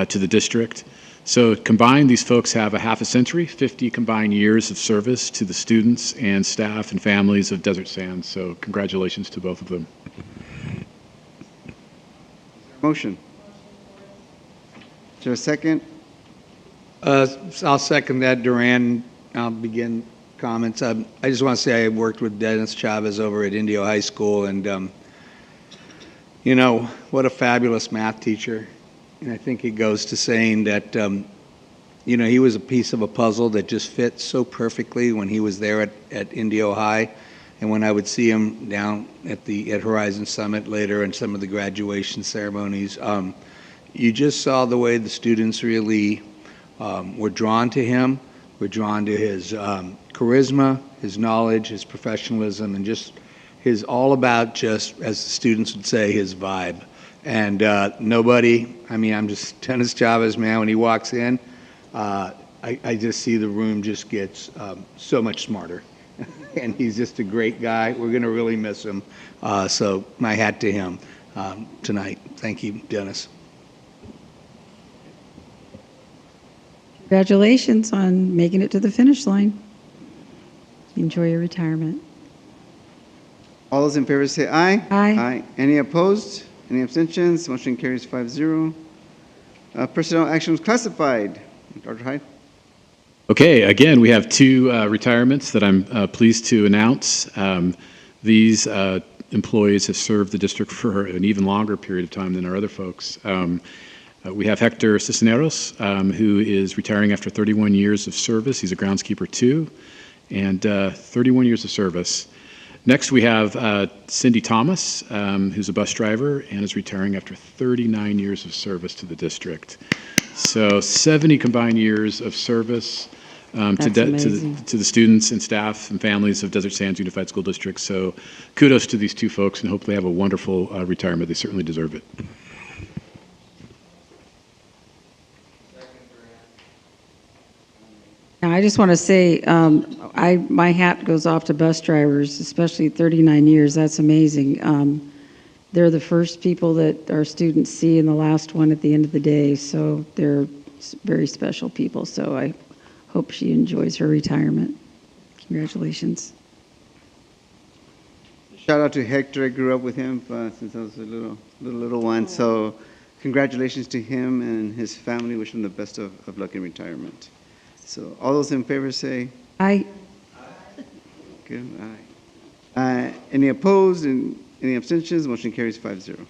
I: to the district. So combined, these folks have a half a century, 50 combined years of service to the students and staff and families of Desert Sands. So congratulations to both of them.
G: Motion. Is there a second?
E: I'll second that, Duran. I'll begin comments. I just want to say I worked with Dennis Chavez over at Indio High School, and you know, what a fabulous math teacher. And I think it goes to saying that, you know, he was a piece of a puzzle that just fit so perfectly when he was there at Indio High. And when I would see him down at Horizon Summit later and some of the graduation ceremonies, you just saw the way the students really were drawn to him, were drawn to his charisma, his knowledge, his professionalism, and just his all about, just as the students would say, his vibe. And nobody, I mean, I'm just Dennis Chavez, man, when he walks in, I just see the room just gets so much smarter. And he's just a great guy. We're going to really miss him. So my hat to him tonight. Thank you, Dennis.
C: Congratulations on making it to the finish line. Enjoy your retirement.
G: All those in favor say aye.
C: Aye.
G: Aye. Any opposed? Any abstentions? Motion carries 5-0. Personnel actions classified. Dr. Hyde.
I: Okay, again, we have 2 retirements that I'm pleased to announce. These employees have served the district for an even longer period of time than our other folks. We have Hector Cisneros, who is retiring after 31 years of service. He's a groundskeeper too, and 31 years of service. Next, we have Cindy Thomas, who's a bus driver and is retiring after 39 years of service to the district. So 70 combined years of service to the students and staff and families of Desert Sands Unified School District. So kudos to these two folks, and hopefully have a wonderful retirement. They certainly deserve it.
C: I just want to say, my hat goes off to bus drivers, especially 39 years. That's amazing. They're the first people that our students see and the last one at the end of the day. So they're very special people. So I hope she enjoys her retirement. Congratulations.
G: Shout out to Hector. I grew up with him since I was a little one. So congratulations to him and his family. Wish him the best of luck in retirement. So all those in favor say
C: aye.
G: Good. Aye. Any opposed and any abstentions? Motion carries 5-0.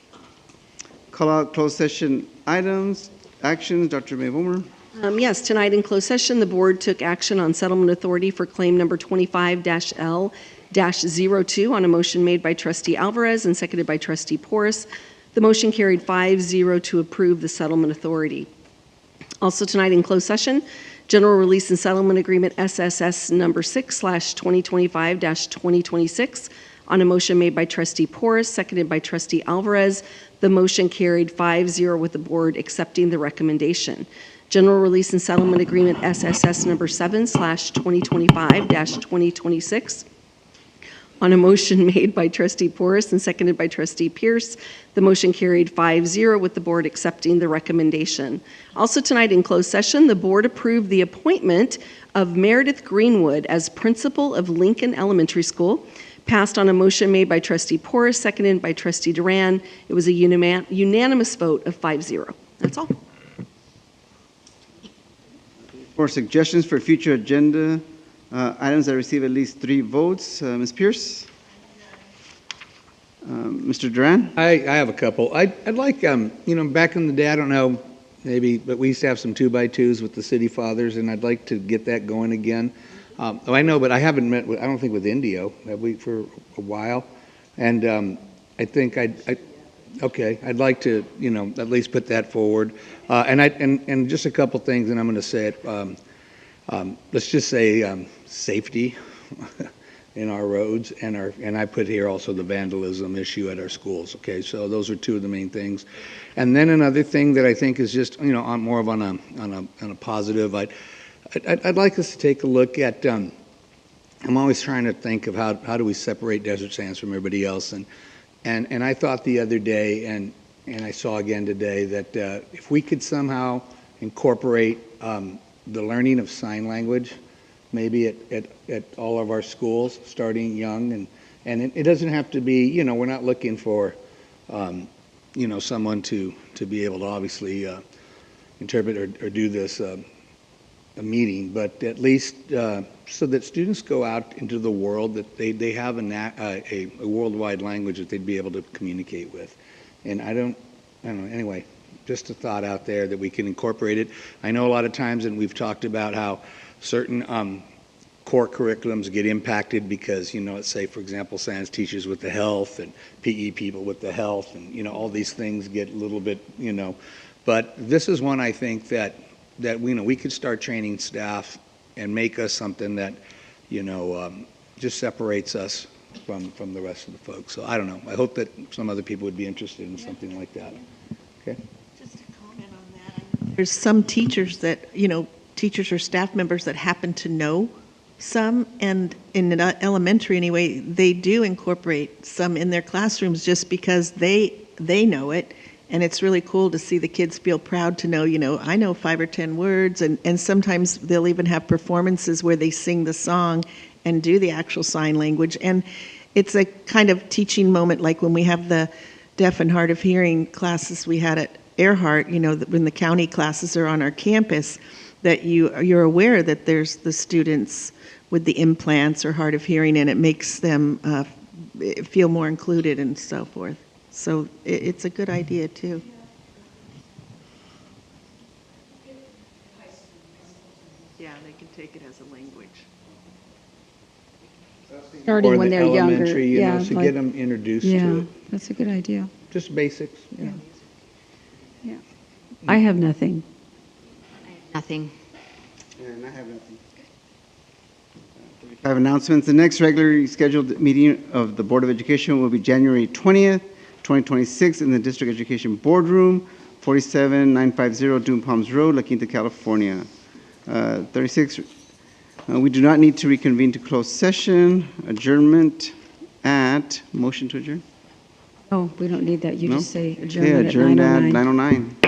G: Call out closed session items, actions. Dr. May Vollmer.
D: Yes, tonight in closed session, the board took action on settlement authority for claim number 25-L-02 on a motion made by Trustee Alvarez and seconded by Trustee Porras. The motion carried 5-0 to approve the settlement authority. Also tonight in closed session, General Release and Settlement Agreement SSS number 6/2025-2026 on a motion made by Trustee Porras, seconded by Trustee Alvarez. The motion carried 5-0 with the board accepting the recommendation. General Release and Settlement Agreement SSS number 7/2025-2026 on a motion made by Trustee Porras and seconded by Trustee Pierce. The motion carried 5-0 with the board accepting the recommendation. Also tonight in closed session, the board approved the appointment of Meredith Greenwood as principal of Lincoln Elementary School, passed on a motion made by Trustee Porras, seconded by Trustee Duran. It was a unanimous vote of 5-0. That's all.
G: For suggestions for future agenda items that receive at least 3 votes, Ms. Pierce? Mr. Duran?
E: I have a couple. I'd like, back in the day, I don't know, maybe, but we used to have some 2x2s with the city fathers, and I'd like to get that going again. I know, but I haven't met with, I don't think with Indio, have we, for a while? And I think I'd like to, at least put that forward. And just a couple things, and I'm going to say it. Let's just say safety in our roads, and I put here also the vandalism issue at our schools. Okay, so those are 2 of the main things. And then another thing that I think is just on more of on a positive. I'd like us to take a look at. I'm always trying to think of how do we separate Desert Sands from everybody else, and I thought the other day, and I saw again today that if we could somehow incorporate the learning of sign language, maybe at all of our schools, starting young, and it doesn't have to be, we're not looking for, someone to be able to obviously interpret or do this a meeting, but at least so that students go out into the world, that they have a worldwide language that they'd be able to communicate with. And I don't know, anyway, just a thought out there that we can incorporate it. I know a lot of times, and we've talked about how certain core curriculums get impacted because, let's say, for example, science teachers with the health and PE people with the health, and, all these things get a little bit, but this is one I think that we could start training staff and make us something that, just separates us from the rest of the folks. So I don't know. I hope that some other people would be interested in something like that. Okay.
F: There's some teachers that, teachers or staff members that happen to know some, and in elementary anyway, they do incorporate some in their classrooms just because they know it. And it's really cool to see the kids feel proud to know, I know 5 or 10 words, and sometimes they'll even have performances where they sing the song and do the actual sign language. And it's a kind of teaching moment, like when we have the deaf and hard of hearing classes we had at Earhart, when the county classes are on our campus, that you're aware that there's the students with the implants or hard of hearing, and it makes them feel more included and so forth. So it's a good idea too. they can take it as a language.
C: Starting
E: Or
C: when
E: the
C: they're younger.
E: elementary, you know,
C: Yeah,
E: so
C: like-
E: get them introduced
C: Yeah,
E: to it.
C: that's a good idea.
E: Just basics.
C: Yeah. Yeah. I have nothing.
A: Nothing.
G: And I have nothing. I have announcements. The next regularly scheduled meeting of the Board of Education will be January 20th, 2026 in the District Education Boardroom, 47950 Dune Palms Road, La Quinta, California. 36, we do not need to reconvene to close session. Adjournment motion to adjourn?
C: Oh, we don't need that. You
G: No?
C: just say
G: Okay,
C: adjournment at
G: adjourned at
C: 9:09.
G: 9:09.